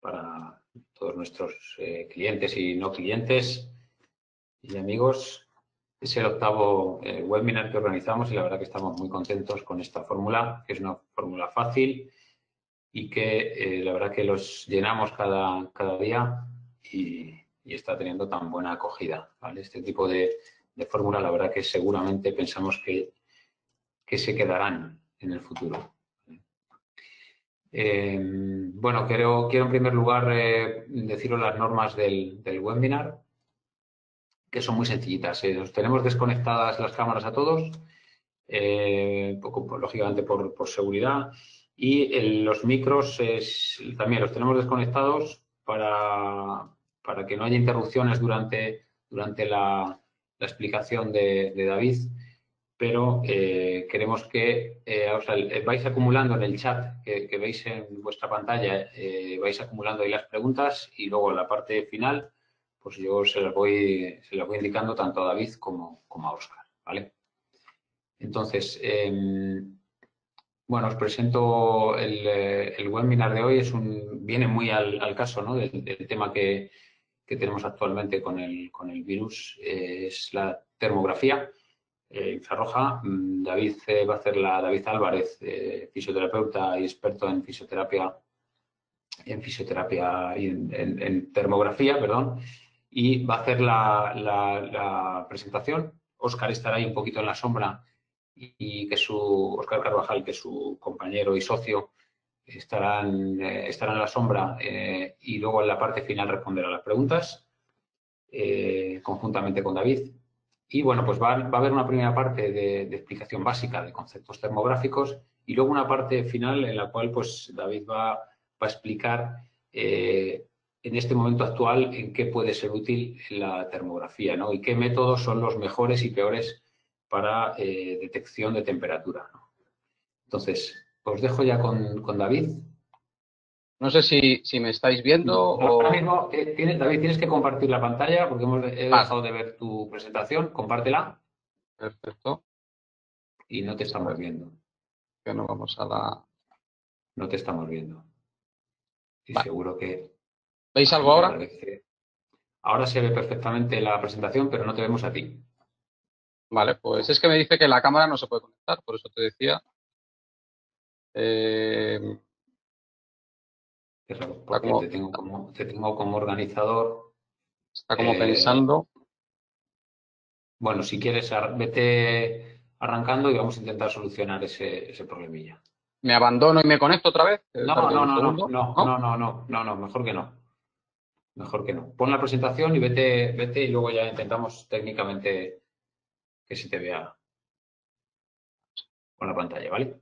para todos nuestros clientes y no clientes y amigos. Es el octavo webinar que organizamos y la verdad que estamos muy contentos con esta fórmula, que es una fórmula fácil y que la verdad que los llenamos cada día y está teniendo tan buena acogida, ¿vale? Este tipo de fórmula, la verdad que seguramente pensamos que se quedarán en el futuro. Bueno, quiero en primer lugar deciros las normas del webinar, que son muy sencillitas. Nos tenemos desconectadas las cámaras a todos, lógicamente por seguridad, y los micros también los tenemos desconectados para que no haya interrupciones durante la explicación de David. Pero queremos que vais acumulando en el chat que veis en vuestra pantalla, vais acumulando ahí las preguntas y luego en la parte final, pues yo se las voy indicando tanto a David como a Óscar, ¿vale? Entonces, bueno, os presento el webinar de hoy. Viene muy al caso, ¿no?, del tema que tenemos actualmente con el virus, es la termografía infrarroja. David va a hacer David Álvarez, fisioterapeuta y experto en fisioterapia y en termografía, perdón, y va a hacer la presentación. Óscar estará ahí un poquito en la sombra y Óscar Carvajal, que es su compañero y socio, estarán en la sombra y luego en la parte final responderá las preguntas conjuntamente con David. Y bueno, pues va a haber una primera parte de explicación básica de conceptos termográficos y luego una parte final en la cual pues David va a explicar en este momento actual en qué puede ser útil la termografía, ¿no?, y qué métodos son los mejores y peores para detección de temperatura, ¿no? Entonces, os dejo ya con David. No sé si me estáis viendo Ahora o... mismo, David, tienes que compartir la pantalla porque he dejado de ver tu presentación. Compártela. Perfecto. Y no te Vamos a estamos ver, viendo. que no vamos a la... No te estamos viendo. Y Vale. seguro que ¿Veis la algo gente ahora? agradece. Ahora se ve perfectamente la presentación, pero no te vemos a ti. Vale, pues es que me dice que la cámara no se puede conectar, por eso te decía. Qué raro, Está porque como, te tengo como organizador. está como pensando. Bueno, si quieres, vete arrancando y vamos a intentar solucionar ese problemilla. ¿Me abandono y me conecto otra vez? No, Tardo no, un no, no, segundo. no, ¿No? no, no, no, no, no, mejor que no. Mejor que no. Pon la presentación y vete y luego ya intentamos técnicamente que se te vea con la pantalla, ¿vale?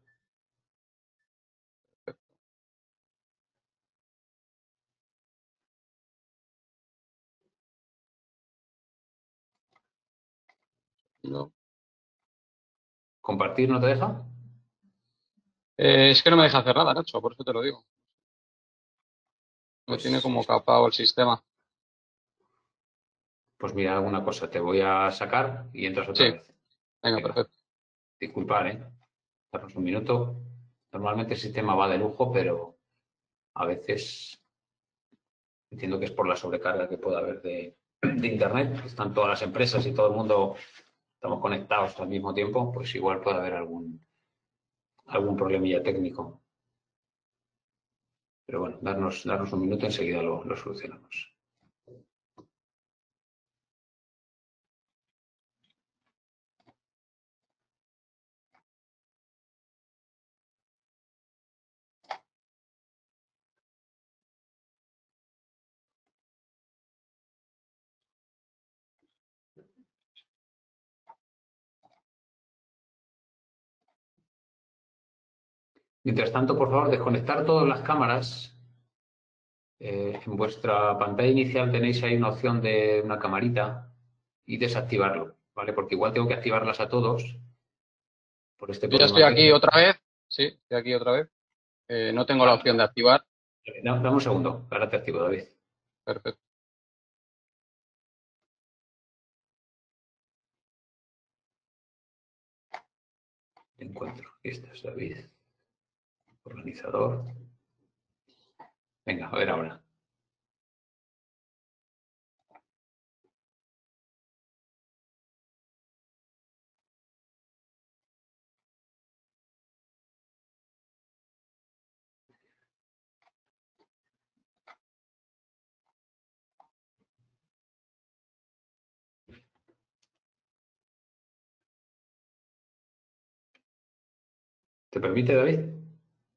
No. ¿Compartir no te deja? Es que no me deja hacer nada, Nacho, por eso te lo digo. Me tiene Pues, como capado el sistema. pues mira, alguna cosa, te voy a sacar y entras otra Sí, vez. venga, Venga, perfecto. disculpad, darnos un minuto. Normalmente el sistema va de lujo, pero a veces entiendo que es por la sobrecarga que pueda haber de Internet. Están todas las empresas y todo el mundo, estamos conectados al mismo tiempo, pues igual puede haber algún problemilla técnico. Pero bueno, darnos un minuto, enseguida lo solucionamos. Mientras tanto, por favor, desconectar todas las cámaras. En vuestra pantalla inicial tenéis ahí una opción de una camarita y desactivarlo, ¿vale? Porque igual tengo que activarlas a todos por este Yo ya estoy problema aquí técnico. otra vez. Sí, estoy aquí otra vez. No tengo la Vale, opción de activar. dame un segundo, ahora te activo, David. Perfecto. Te encuentro. Aquí estás, David. Organizador. Venga, a ver ahora. ¿Te permite, David?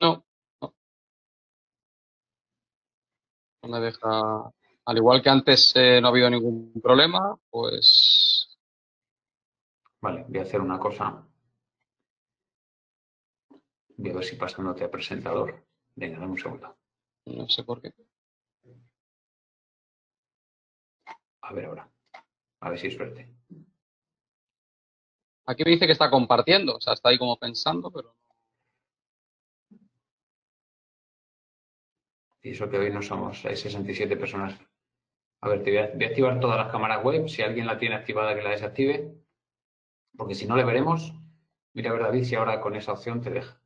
No, no, no me deja. Al igual que antes no ha habido ningún problema, pues Vale, voy a hacer una cosa. Voy a ver si pasándote a presentador. Venga, dame un segundo. no sé por qué. A ver ahora. A ver si es suerte. Aquí me dice que está compartiendo, o sea, está ahí como pensando, pero Y eso que hoy no somos, hay 67 personas. A ver, voy a activar todas las cámaras web. Si alguien la tiene activada, que la desactive. Porque si no le veremos. Mira a ver, David, si ahora con esa opción te deja.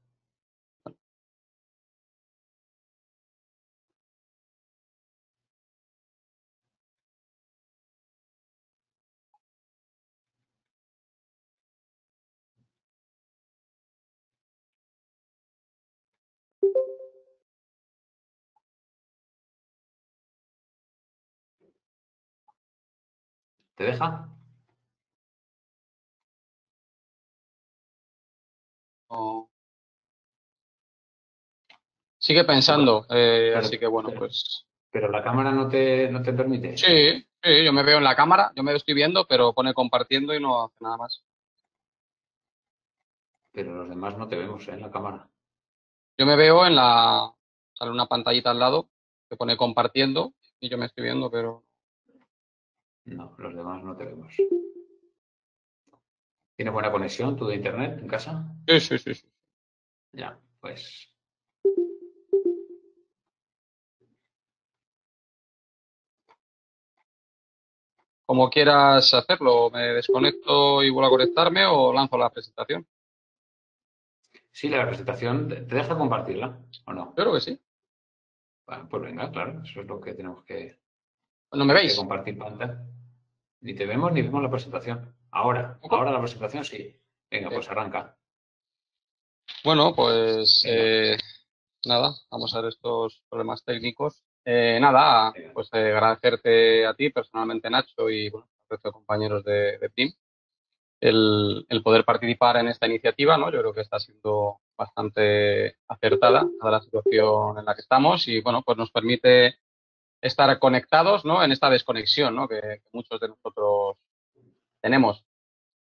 ¿Te deja? no. Sigue No, pero, pensando, así pero, que bueno, pero- pues pero la cámara no te permite. sí, sí, yo me veo en la cámara, yo me estoy viendo, pero pone compartiendo y no hace nada más. Pero los demás no te vemos, ¿eh? En la cámara. Yo me veo en la, sale una pantallita al lado que pone compartiendo y yo me estoy viendo, pero No, los demás no te vemos. ¿Tienes buena conexión tú de internet en casa? sí, sí, sí, sí. Ya, pues. Como quieras hacerlo, me desconecto y vuelvo a conectarme o lanzo la presentación. Sí, la presentación, ¿te deja compartirla o no? Yo creo que sí. Bueno, pues venga, claro, eso es lo que tenemos ¿No me que veis? compartir pantalla. Ni te vemos ni vemos la presentación. ¿Tampoco? Ahora la presentación sí. Venga, Bien. pues arranca. Bueno, pues Venga, nada, vamos a ver estos problemas técnicos. Nada, venga. pues agradecerte a ti personalmente, Nacho, y bueno, al resto de compañeros de PRIM, el poder participar en esta iniciativa, ¿no? Yo creo que está siendo bastante acertada dada la situación en la que estamos y bueno, pues nos permite estar conectados, ¿no? En esta desconexión, ¿no? Que muchos de nosotros tenemos.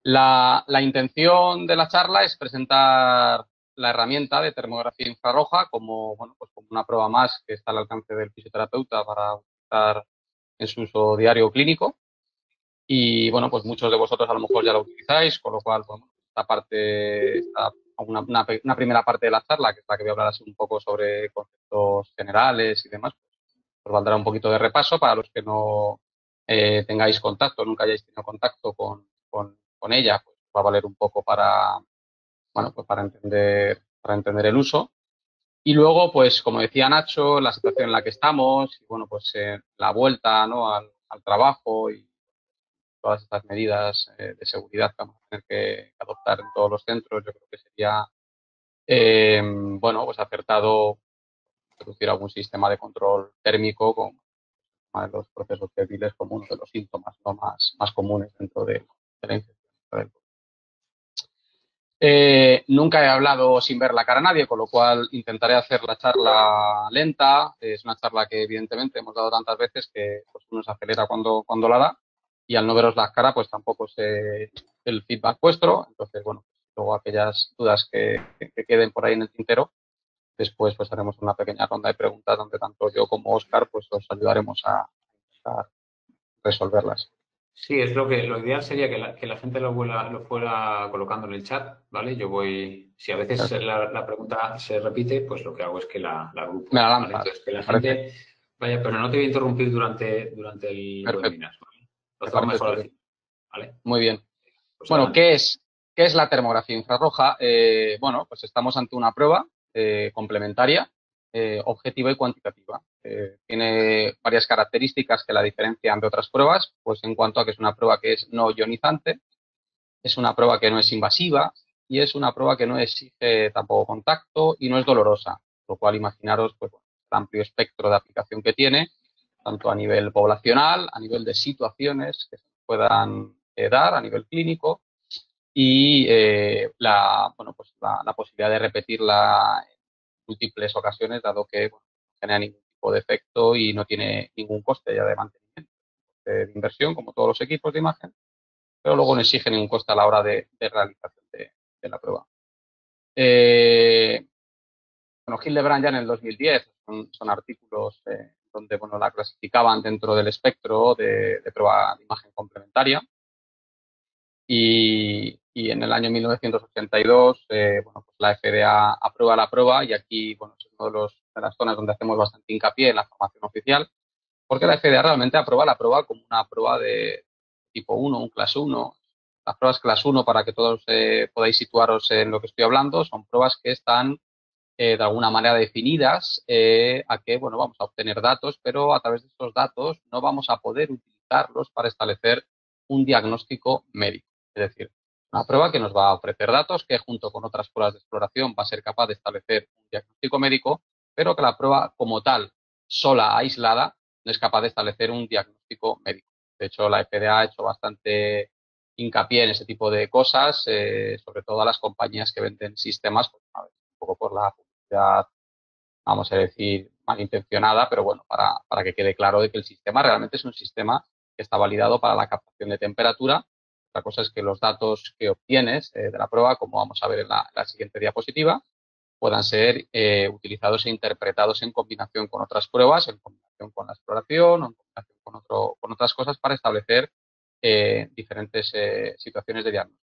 La intención de la charla es presentar la herramienta de termografía infrarroja como, bueno, pues como una prueba más que está al alcance del fisioterapeuta para utilizar en su uso diario clínico. Y bueno, pues muchos de vosotros a lo mejor ya la utilizáis, con lo cual, bueno, esta parte, una primera parte de la charla, que es la que voy a hablar así un poco sobre conceptos generales y demás, pues valdrá un poquito de repaso para los que no tengáis contacto, nunca hayáis tenido contacto con ella, pues va a valer un poco para, bueno, pues para entender el uso. Y luego, pues como decía Nacho, la situación en la que estamos, y bueno, pues la vuelta, ¿no? al trabajo y todas estas medidas de seguridad que vamos a tener que adoptar en todos los centros, yo creo que sería, bueno, pues acertado introducir algún sistema de control térmico con uno de los procesos febriles como uno de los síntomas, ¿no? más comunes dentro de la infección. Nunca he hablado sin ver la cara a nadie, con lo cual intentaré hacer la charla lenta. Es una charla que evidentemente hemos dado tantas veces que pues, uno se acelera cuando la da y al no veros la cara pues tampoco sé el feedback vuestro. Entonces, bueno, luego aquellas dudas que queden por ahí en el tintero, después pues haremos una pequeña ronda de preguntas donde tanto yo como Óscar pues os ayudaremos a resolverlas. Sí, es lo ideal sería que la gente lo fuera colocando en el chat, ¿vale? Yo voy, si a veces la pregunta se repite, pues lo que hago es que la Me agrupo, la ¿vale? lanzas, Entonces, que la me parece gente vaya, pero no te voy a interrumpir durante el perfecto, webinar, ¿vale? Lo me hacemos parece mejor al estupendo. final, ¿vale? Muy bien. Pues Bueno, adelante. qué es la termografía infrarroja? Bueno, pues estamos ante una prueba complementaria, objetiva y cuantitativa. Tiene varias características que la diferencian de otras pruebas, pues en cuanto a que es una prueba que es no ionizante, es una prueba que no es invasiva y es una prueba que no exige tampoco contacto y no es dolorosa, lo cual imaginaros pues, bueno, el amplio espectro de aplicación que tiene, tanto a nivel poblacional, a nivel de situaciones que se puedan dar, a nivel clínico y bueno, pues la posibilidad de repetirla en múltiples ocasiones, dado que bueno, no genera ningún tipo de efecto y no tiene ningún coste ya de mantenimiento, de inversión, como todos los equipos de imagen, pero luego no exige ningún coste a la hora de realización de la prueba. Bueno, Hildebrand ya en el 2010 son artículos donde bueno, la clasificaban dentro del espectro de prueba de imagen complementaria. Y en el año 1982, bueno, pues la FDA aprueba la prueba y aquí, bueno, es una de las zonas donde hacemos bastante hincapié en la formación oficial, porque la FDA realmente aprueba la prueba como una prueba de tipo 1, un clase 1. Las pruebas clase 1, para que todos podáis situaros en lo que estoy hablando, son pruebas que están de alguna manera definidas a que, bueno, vamos a obtener datos, pero a través de esos datos no vamos a poder utilizarlos para establecer un diagnóstico médico. Es decir, una prueba que nos va a ofrecer datos que junto con otras pruebas de exploración va a ser capaz de establecer un diagnóstico médico, pero que la prueba como tal, sola, aislada, no es capaz de establecer un diagnóstico médico. De hecho, la FDA ha hecho bastante hincapié en ese tipo de cosas, sobre todo a las compañías que venden sistemas, pues, a ver, un poco por la publicidad, vamos a decir, malintencionada, pero bueno, para que quede claro de que el sistema realmente es un sistema que está validado para la captación de temperatura. Otra cosa es que los datos que obtienes de la prueba, como vamos a ver en la siguiente diapositiva, puedan ser utilizados e interpretados en combinación con otras pruebas, en combinación con la exploración o en combinación con otras cosas para establecer diferentes situaciones de diagnóstico.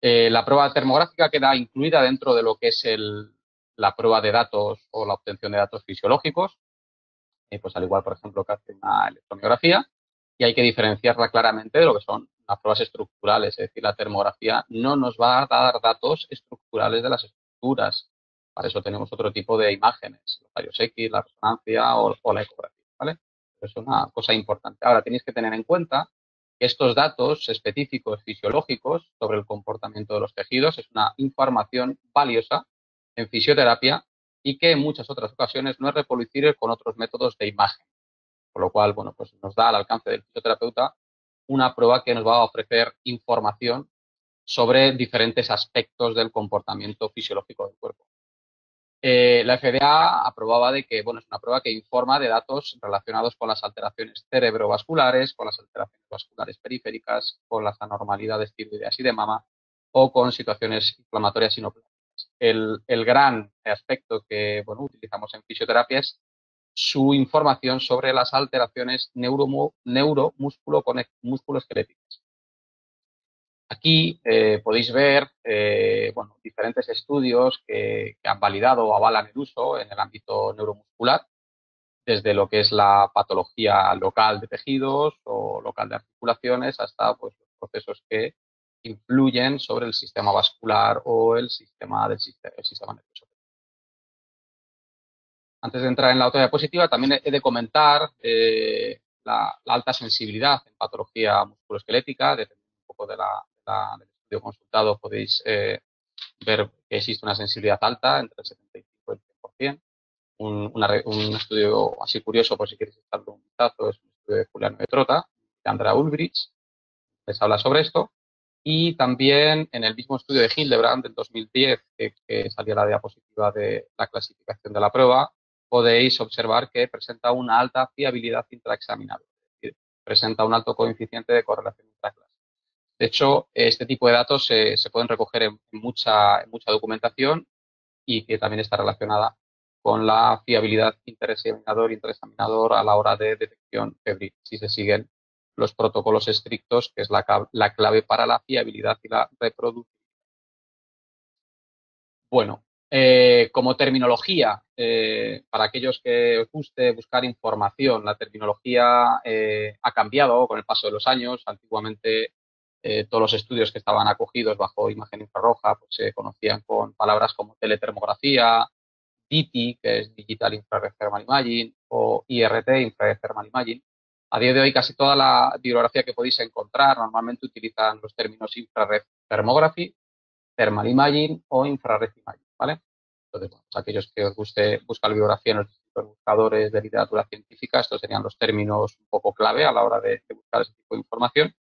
La prueba termográfica queda incluida dentro de lo que es la prueba de datos o la obtención de datos fisiológicos, pues al igual, por ejemplo, que hace una electromiografía, y hay que diferenciarla claramente de lo que son las pruebas estructurales, es decir, la termografía no nos va a dar datos estructurales de las estructuras. Para eso tenemos otro tipo de imágenes, los rayos X, la resonancia o la ecografía, ¿vale? Es una cosa importante. Ahora, tenéis que tener en cuenta que estos datos específicos fisiológicos sobre el comportamiento de los tejidos es una información valiosa en fisioterapia y que en muchas otras ocasiones no es reproducible con otros métodos de imagen. Por lo cual, bueno, pues nos da al alcance del fisioterapeuta una prueba que nos va a ofrecer información sobre diferentes aspectos del comportamiento fisiológico del cuerpo. La FDA aprobaba de que, bueno, es una prueba que informa de datos relacionados con las alteraciones cerebrovasculares, con las alteraciones vasculares periféricas, con las anormalidades tiroideas y de mama o con situaciones inflamatorias inoplásticas. El gran aspecto que, bueno, utilizamos en fisioterapia es su información sobre las alteraciones neuromusculoesqueléticas. Aquí podéis ver bueno, diferentes estudios que han validado o avalan el uso en el ámbito neuromuscular, desde lo que es la patología local de tejidos o local de articulaciones hasta pues, los procesos que influyen sobre el sistema vascular o el sistema nervioso. Antes de entrar en la otra diapositiva, también he de comentar la alta sensibilidad en patología musculoesquelética. Dependiendo un poco del estudio consultado, podéis ver que existe una sensibilidad alta, entre el 75 y el 100%. Un estudio así curioso, por si queréis echarle un vistazo, es un estudio de Juliano de Trota, de Andrea Ulbricht, les habla sobre esto. Y también en el mismo estudio de Hildebrand del 2010, que salía la diapositiva de la clasificación de la prueba, podéis observar que presenta una alta fiabilidad intraexaminable, es decir, presenta un alto coeficiente de correlación intraclase. De hecho, este tipo de datos se pueden recoger en mucha documentación y que también está relacionada con la fiabilidad interexaminador a la hora de detección febril, si se siguen los protocolos estrictos, que es la clave para la fiabilidad y la reproductibilidad. Bueno, como terminología, para aquellos que os guste buscar información, la terminología ha cambiado con el paso de los años. Antiguamente, todos los estudios que estaban acogidos bajo imagen infrarroja pues, se conocían con palabras como teletermografía, DITI, que es Digital Infrared Thermal Imaging, o IRT, Infrared Thermal Imaging. A día de hoy, casi toda la bibliografía que podéis encontrar normalmente utilizan los términos Infrared Thermography, Thermal Imaging o Infrared Imaging, ¿vale? Entonces, bueno, pues aquellos que os guste buscar bibliografía en los distintos buscadores de literatura científica, estos serían los términos un poco clave a la hora de buscar ese tipo de información.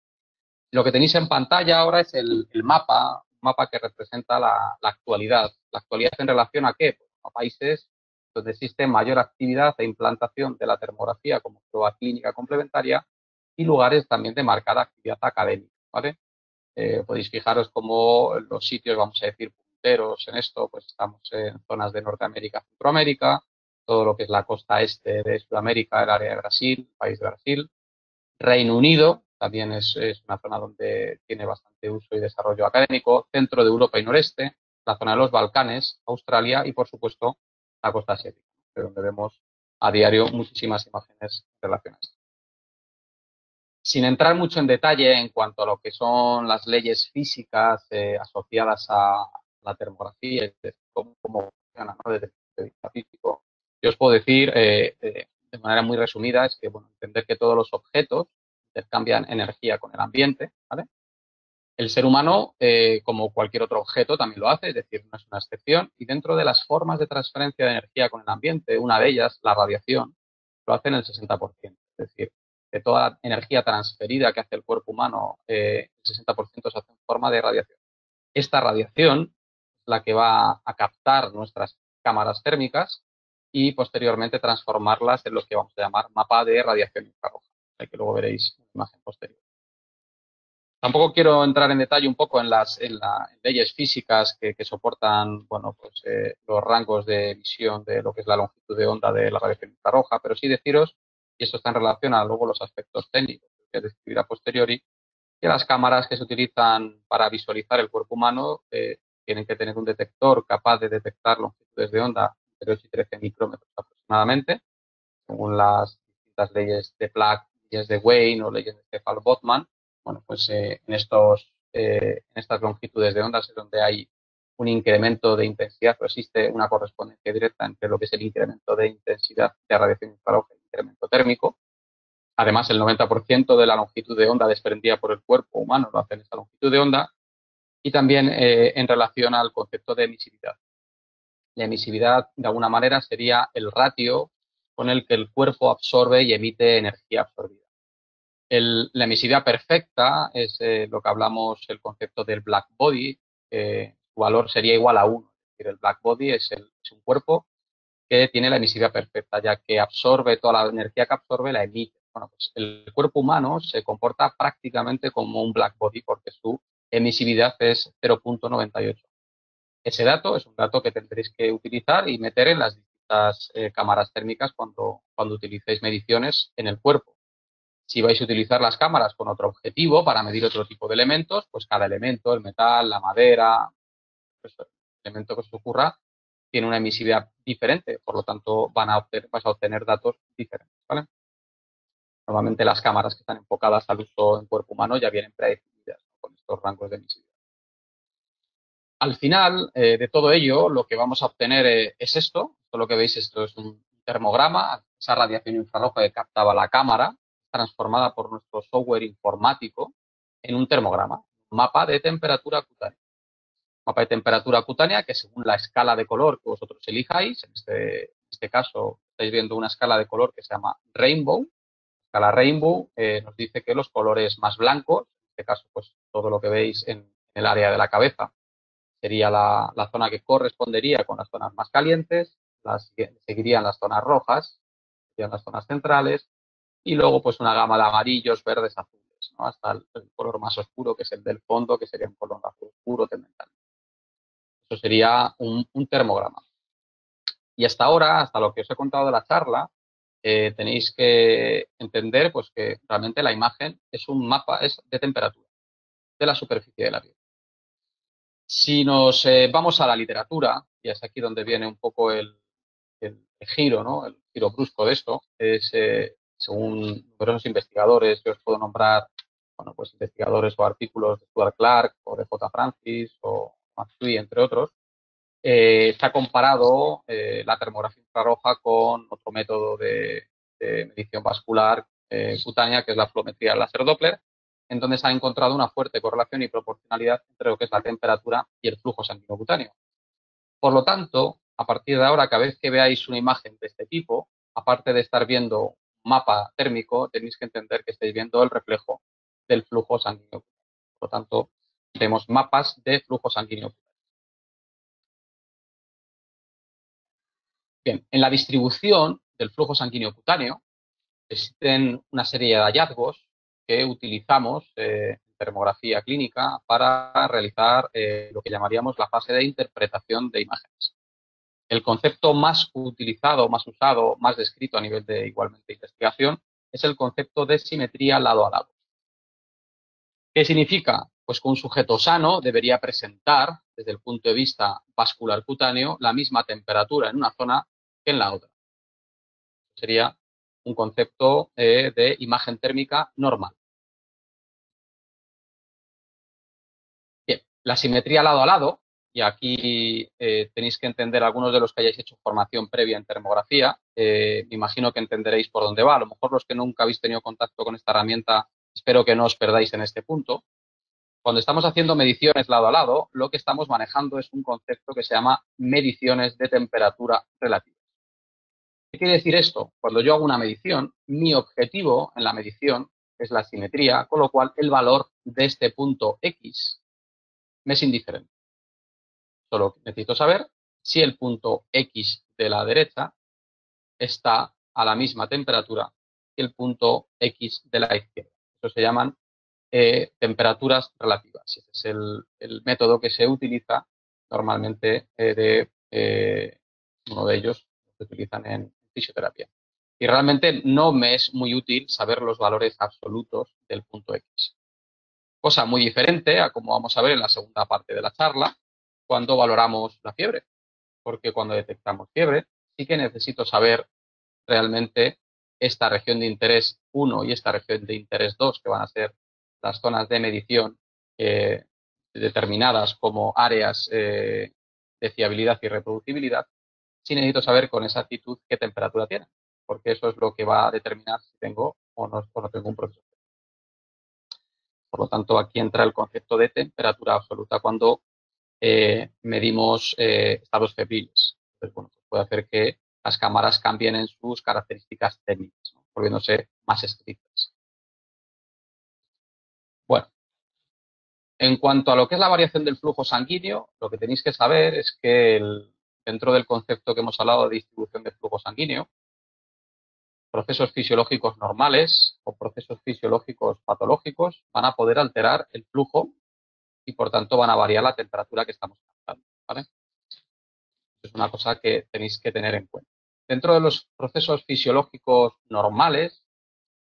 Lo que tenéis en pantalla ahora es el mapa, un mapa que representa la actualidad. ¿La actualidad en relación a qué? Pues a países donde existe mayor actividad e implantación de la termografía como prueba clínica complementaria y lugares también de marcada actividad académica, ¿vale? Podéis fijaros como los sitios, vamos a decir, punteros en esto, pues estamos en zonas de Norteamérica, Centroamérica, todo lo que es la costa este de Sudamérica, el área de Brasil, país de Brasil. Reino Unido también es una zona donde tiene bastante uso y desarrollo académico, centro de Europa y noreste, la zona de los Balcanes, Australia y, por supuesto, la costa asiática, de donde vemos a diario muchísimas imágenes relacionadas. Sin entrar mucho en detalle en cuanto a lo que son las leyes físicas asociadas a la termografía y cómo funciona, ¿no? Desde el punto de vista físico, yo os puedo decir de manera muy resumida es que, bueno, entender que todos los objetos intercambian energía con el ambiente, ¿vale? El ser humano, como cualquier otro objeto, también lo hace, es decir, no es una excepción, y dentro de las formas de transferencia de energía con el ambiente, una de ellas, la radiación, lo hace en el 60%. Es decir, de toda energía transferida que hace el cuerpo humano, el 60% se hace en forma de radiación. Esta radiación es la que va a captar nuestras cámaras térmicas y posteriormente transformarlas en lo que vamos a llamar mapa de radiación infrarroja, que luego veréis en la imagen posterior. Tampoco quiero entrar en detalle un poco en leyes físicas que soportan, bueno, pues, los rangos de emisión de lo que es la longitud de onda de la radiación infrarroja, pero sí deciros, y esto está en relación a luego los aspectos técnicos que describiré a posteriori, que las cámaras que se utilizan para visualizar el cuerpo humano tienen que tener un detector capaz de detectar longitudes de onda entre 8 y 13 micrómetros aproximadamente, según las distintas leyes de Planck, leyes de Wayne o leyes de Cephalot-Botman. Bueno, pues en estas longitudes de ondas es donde hay un incremento de intensidad o existe una correspondencia directa entre lo que es el incremento de intensidad de radiación infrarroja y el incremento térmico. Además, el 90% de la longitud de onda desprendida por el cuerpo humano lo hace en esa longitud de onda. Y también en relación al concepto de emisividad. La emisividad, de alguna manera, sería el ratio con el que el cuerpo absorbe y emite energía absorbida. La emisividad perfecta es lo que hablamos, el concepto del black body, su valor sería igual a 1. Es decir, el black body es un cuerpo que tiene la emisividad perfecta, ya que absorbe toda la energía que absorbe, la emite. Bueno, pues el cuerpo humano se comporta prácticamente como un black body porque su emisividad es 0,98. Ese dato es un dato que tendréis que utilizar y meter en las distintas cámaras térmicas cuando utilicéis mediciones en el cuerpo. Si vais a utilizar las cámaras con otro objetivo para medir otro tipo de elementos, pues cada elemento, el metal, la madera, pues, el elemento que os ocurra, tiene una emisividad diferente, por lo tanto vas a obtener datos diferentes, ¿vale? Normalmente las cámaras que están enfocadas al uso en cuerpo humano ya vienen predefinidas, ¿no? Con estos rangos de emisividad. Al final de todo ello, lo que vamos a obtener es esto. Esto lo que veis, esto es un termograma, esa radiación infrarroja que captaba la cámara, transformada por nuestro software informático en un termograma, un mapa de temperatura cutánea. Mapa de temperatura cutánea que según la escala de color que vosotros elijáis, en este caso estáis viendo una escala de color que se llama Rainbow. La escala Rainbow nos dice que los colores más blancos, en este caso pues todo lo que veis en el área de la cabeza, sería la zona que correspondería con las zonas más calientes, seguirían las zonas rojas, serían las zonas centrales, y luego pues una gama de amarillos, verdes, azules, ¿no? Hasta el color más oscuro, que es el del fondo, que sería un color azul oscuro, temmental. Eso sería un termograma. Y hasta ahora, hasta lo que os he contado de la charla, tenéis que entender pues que realmente la imagen es un mapa es de temperatura de la superficie de la Tierra. Si nos vamos a la literatura, y es aquí donde viene un poco el giro, ¿no? El giro brusco de esto, es según numerosos investigadores, yo os puedo nombrar, bueno, pues investigadores o artículos de Stuart Clark o de J. Francis o Matsui, entre otros, se ha comparado la termografía infrarroja con otro método de medición vascular cutánea, que es la fluometría láser Doppler, en donde se ha encontrado una fuerte correlación y proporcionalidad entre lo que es la temperatura y el flujo sanguíneo cutáneo. Por lo tanto, a partir de ahora, cada vez que veáis una imagen de este tipo, aparte de estar viendo un mapa térmico, tenéis que entender que estáis viendo el reflejo del flujo sanguíneo. Por lo tanto, vemos mapas de flujo sanguíneo. Bien, en la distribución del flujo sanguíneo cutáneo existen una serie de hallazgos que utilizamos en termografía clínica para realizar lo que llamaríamos la fase de interpretación de imágenes. El concepto más utilizado, más usado, más descrito a nivel de igualmente investigación es el concepto de simetría lado a lado. ¿Qué significa? Pues que un sujeto sano debería presentar, desde el punto de vista vascular cutáneo, la misma temperatura en una zona que en la otra. Sería un concepto de imagen térmica normal. Bien, la simetría lado a lado, y aquí tenéis que entender algunos de los que hayáis hecho formación previa en termografía, me imagino que entenderéis por dónde va. A lo mejor los que nunca habéis tenido contacto con esta herramienta, espero que no os perdáis en este punto. Cuando estamos haciendo mediciones lado a lado, lo que estamos manejando es un concepto que se llama mediciones de temperatura relativa. ¿Qué quiere decir esto? Cuando yo hago una medición, mi objetivo en la medición es la simetría, con lo cual el valor de este punto X me es indiferente. Solo necesito saber si el punto X de la derecha está a la misma temperatura que el punto X de la izquierda. Eso se llaman temperaturas relativas. Ese es el método que se utiliza normalmente uno de ellos se utilizan en fisioterapia. Y realmente no me es muy útil saber los valores absolutos del punto X. Cosa muy diferente a como vamos a ver en la segunda parte de la charla, cuando valoramos la fiebre. Porque cuando detectamos fiebre, sí que necesito saber realmente esta región de interés 1 y esta región de interés 2, que van a ser las zonas de medición determinadas como áreas de fiabilidad y reproducibilidad, sí necesito saber con exactitud qué temperatura tienen, porque eso es lo que va a determinar si tengo o no tengo un proceso. Por lo tanto, aquí entra el concepto de temperatura absoluta cuando medimos estados febriles. Entonces, bueno, pues puede hacer que las cámaras cambien en sus características técnicas, ¿no? Volviéndose más estrictas. Bueno, en cuanto a lo que es la variación del flujo sanguíneo, lo que tenéis que saber es que dentro del concepto que hemos hablado de distribución de flujo sanguíneo, procesos fisiológicos normales o procesos fisiológicos patológicos van a poder alterar el flujo y, por tanto, van a variar la temperatura que estamos captando, ¿vale? Es una cosa que tenéis que tener en cuenta. Dentro de los procesos fisiológicos normales,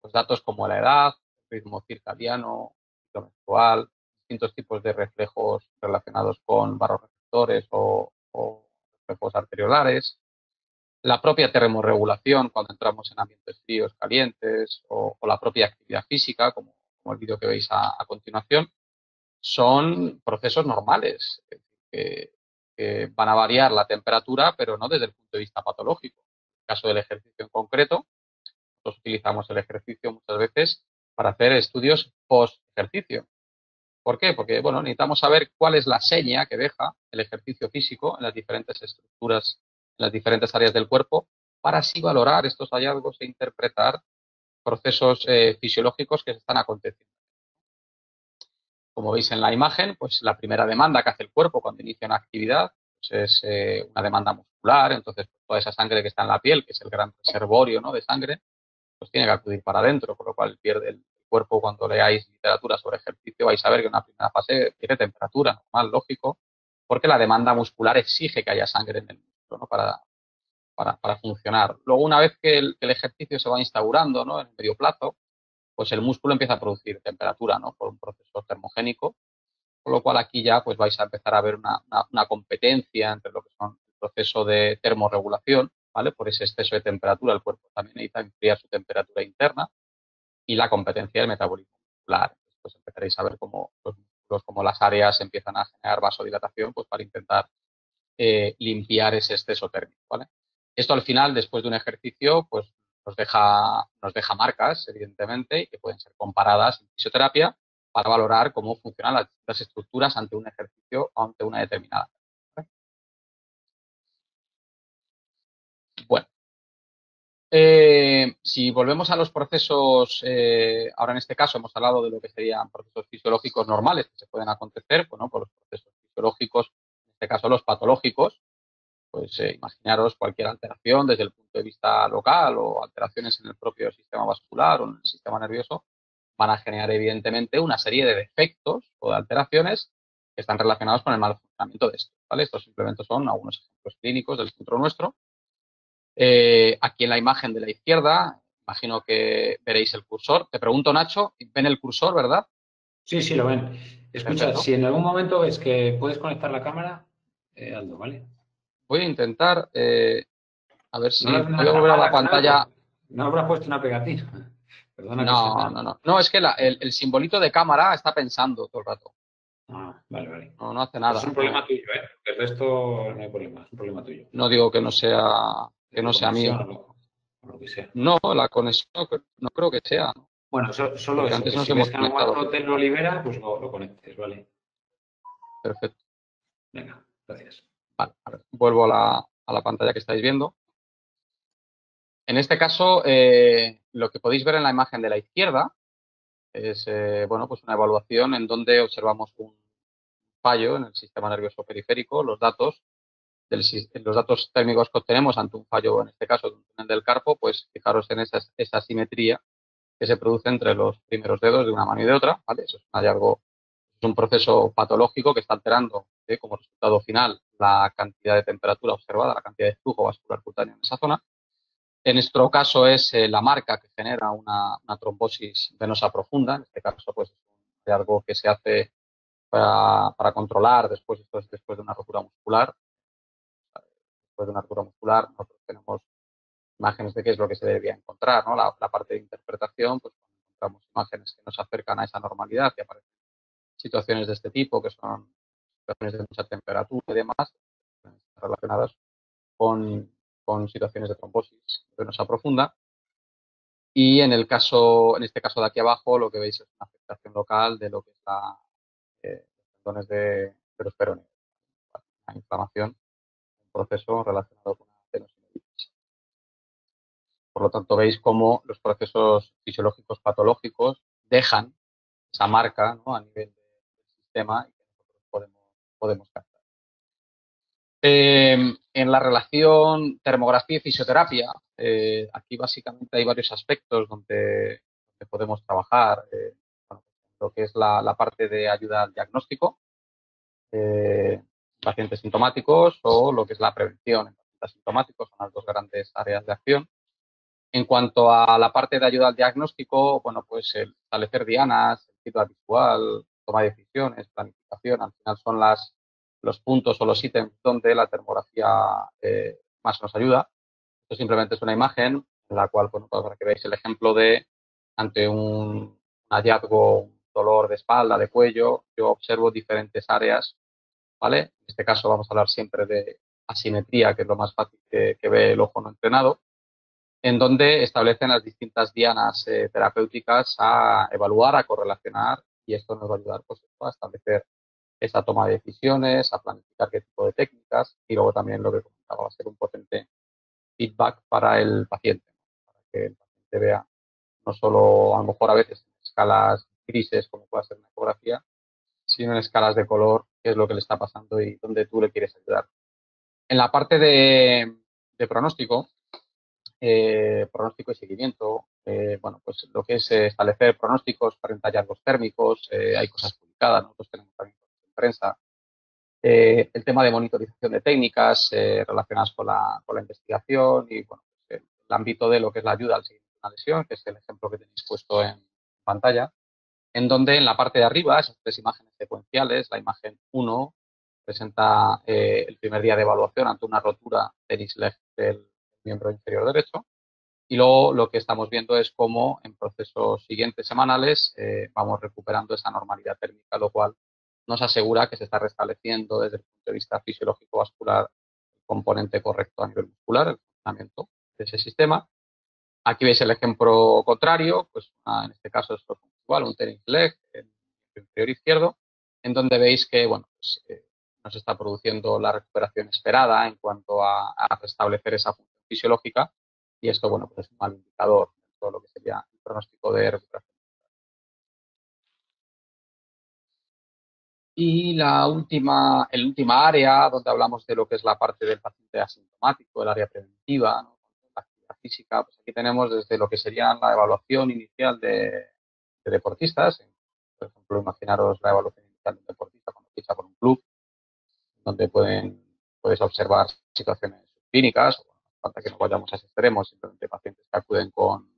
pues datos como la edad, ritmo circadiano, ciclo menstrual, distintos tipos de reflejos relacionados con vasoreceptores o reflejos arteriolares, la propia termorregulación cuando entramos en ambientes fríos, calientes, o la propia actividad física, como el vídeo que veis a continuación, son procesos normales que van a variar la temperatura, pero no desde el punto de vista patológico. En el caso del ejercicio en concreto, nosotros utilizamos el ejercicio muchas veces para hacer estudios post-ejercicio. ¿Por qué? Porque, bueno, necesitamos saber cuál es la seña que deja el ejercicio físico en las diferentes estructuras, en las diferentes áreas del cuerpo, para así valorar estos hallazgos e interpretar procesos fisiológicos que se están aconteciendo. Como veis en la imagen, pues la primera demanda que hace el cuerpo cuando inicia una actividad pues es una demanda muscular, entonces toda esa sangre que está en la piel, que es el gran reservorio, ¿no?, de sangre, pues tiene que acudir para adentro, por lo cual pierde el cuerpo. Cuando leáis literatura sobre ejercicio vais a ver que en una primera fase tiene temperatura normal, lógico, porque la demanda muscular exige que haya sangre en el músculo, ¿no?, para funcionar. Luego, una vez que el ejercicio se va instaurando, ¿no?, en el medio plazo, pues el músculo empieza a producir temperatura, ¿no?, por un proceso termogénico, con lo cual aquí ya pues vais a empezar a ver una competencia entre lo que son el proceso de termorregulación, ¿vale? Por ese exceso de temperatura, el cuerpo también necesita enfriar su temperatura interna, y la competencia del metabolismo muscular. Pues empezaréis a ver cómo los músculos, como las áreas empiezan a generar vasodilatación, pues para intentar limpiar ese exceso térmico, ¿vale? Esto al final, después de un ejercicio, pues nos deja marcas, evidentemente, y que pueden ser comparadas en fisioterapia para valorar cómo funcionan las distintas estructuras ante un ejercicio o ante una determinada. ¿Vale? Bueno, Si volvemos a los procesos, ahora en este caso hemos hablado de lo que serían procesos fisiológicos normales que se pueden acontecer, bueno, pues los procesos fisiológicos, en este caso los patológicos, pues imaginaros cualquier alteración desde el punto de vista local o alteraciones en el propio sistema vascular o en el sistema nervioso, van a generar evidentemente una serie de defectos o de alteraciones que están relacionados con el mal funcionamiento de esto, ¿vale? Estos simplemente son algunos ejemplos clínicos del centro nuestro. Aquí en la imagen de la izquierda, imagino que veréis el cursor. Te pregunto, Nacho, ¿ven el cursor, verdad? Sí, sí, lo ven. Escucha, Perfecto. si en algún momento ves que puedes conectar la cámara, hazlo, ¿vale? Voy a intentar, a ver No le si haces voy a nada volver a mal la a nada, pantalla. no habrás puesto una pegatina. Perdona que sea No, tan... no, no. No, es que el simbolito de cámara está pensando todo el rato. Ah, vale, vale. No, no hace Pues es nada. un problema No, tuyo, ¿eh? El resto no hay problema, es un problema tuyo. no digo que De no sea mío. conexión o lo que sea. No, la conexión no creo que sea, ¿no? Bueno, solo Porque eso, antes que nos si ves hemos que en algún conectado. momento te lo libera, pues lo conectes, ¿vale? Perfecto. Venga, gracias. Vale, a ver, vuelvo a la pantalla que estáis viendo. En este caso, lo que podéis ver en la imagen de la izquierda es, bueno, pues una evaluación en donde observamos un fallo en el sistema nervioso periférico, los datos térmicos que obtenemos ante un fallo, en este caso de un túnel del carpo, pues fijaros en esa simetría que se produce entre los primeros dedos de una mano y de otra, ¿vale? Eso es un hallazgo, es un proceso patológico que está alterando, como resultado final, la cantidad de temperatura observada, la cantidad de flujo vascular cutáneo en esa zona. En nuestro caso es la marca que genera una trombosis venosa profunda. En este caso, pues es un hallazgo que se hace para controlar después de una rotura muscular. Después de una rotura muscular, nosotros tenemos imágenes de qué es lo que se debería encontrar, ¿no? La parte de interpretación, pues encontramos imágenes que nos acercan a esa normalidad y aparecen situaciones de este tipo, que son situaciones de mucha temperatura y demás, relacionadas con, con situaciones de trombosis venosa profunda. Y en este caso de aquí abajo, lo que veis es una afectación local de lo que es los tendones de los peroneos. Una inflamación, un proceso relacionado con la tenosidolitis. Por lo tanto, veis cómo los procesos fisiológicos patológicos dejan esa marca, ¿no?, a nivel del sistema y que nosotros podemos captar. En la relación termografía y fisioterapia, aquí básicamente hay varios aspectos donde podemos trabajar. Bueno, lo que es la parte de ayuda al diagnóstico, pacientes sintomáticos, o lo que es la prevención en pacientes asintomáticos, son las dos grandes áreas de acción. En cuanto a la parte de ayuda al diagnóstico, bueno, pues el establecer dianas, el feedback visual, toma de decisiones, planificación, al final son los puntos o los ítems donde la termografía más nos ayuda. Esto simplemente es una imagen en la cual, bueno, para que veáis el ejemplo de ante un hallazgo, un dolor de espalda, de cuello, yo observo diferentes áreas, ¿vale? En este caso vamos a hablar siempre de asimetría, que es lo más fácil que ve el ojo no entrenado, en donde establecen las distintas dianas terapéuticas a evaluar, a correlacionar, y esto nos va a ayudar, pues, a establecer esa toma de decisiones, a planificar qué tipo de técnicas, y luego también lo que comentaba va a ser un potente feedback para el paciente, ¿no?, para que el paciente vea no solo a lo mejor a veces en escalas grises como puede ser una ecografía, sino en escalas de color, qué es lo que le está pasando y dónde tú le quieres ayudar. En la parte de pronóstico y seguimiento, bueno, pues lo que es establecer pronósticos frente a hallazgos térmicos, hay cosas publicadas, nosotros tenemos también cosas en prensa. El tema de monitorización de técnicas relacionadas con la investigación y, bueno, pues el ámbito de lo que es la ayuda al seguimiento de una lesión, que es el ejemplo que tenéis puesto en pantalla, en donde en la parte de arriba, esas tres imágenes secuenciales, la imagen 1 presenta el primer día de evaluación ante una rotura del miembro inferior derecho, y luego lo que estamos viendo es cómo en procesos siguientes semanales vamos recuperando esa normalidad térmica, lo cual nos asegura que se está restableciendo desde el punto de vista fisiológico vascular el componente correcto a nivel muscular, el funcionamiento de ese sistema. Aquí veis el ejemplo contrario, pues en este caso es igual, un tenis leg en el inferior izquierdo, en donde veis que, bueno, pues, no se está produciendo la recuperación esperada en cuanto a restablecer esa función fisiológica, y esto, bueno, pues es un mal indicador de todo lo que sería el pronóstico de recuperación. Y el última área donde hablamos de lo que es la parte del paciente asintomático, el área preventiva, ¿no? La actividad física, pues aquí tenemos desde lo que sería la evaluación inicial de deportistas. Por ejemplo, imaginaros la evaluación inicial de un deportista cuando ficha por un club, donde puedes observar situaciones clínicas, o, bueno, no hace falta que nos vayamos a ese extremo, simplemente pacientes que acuden con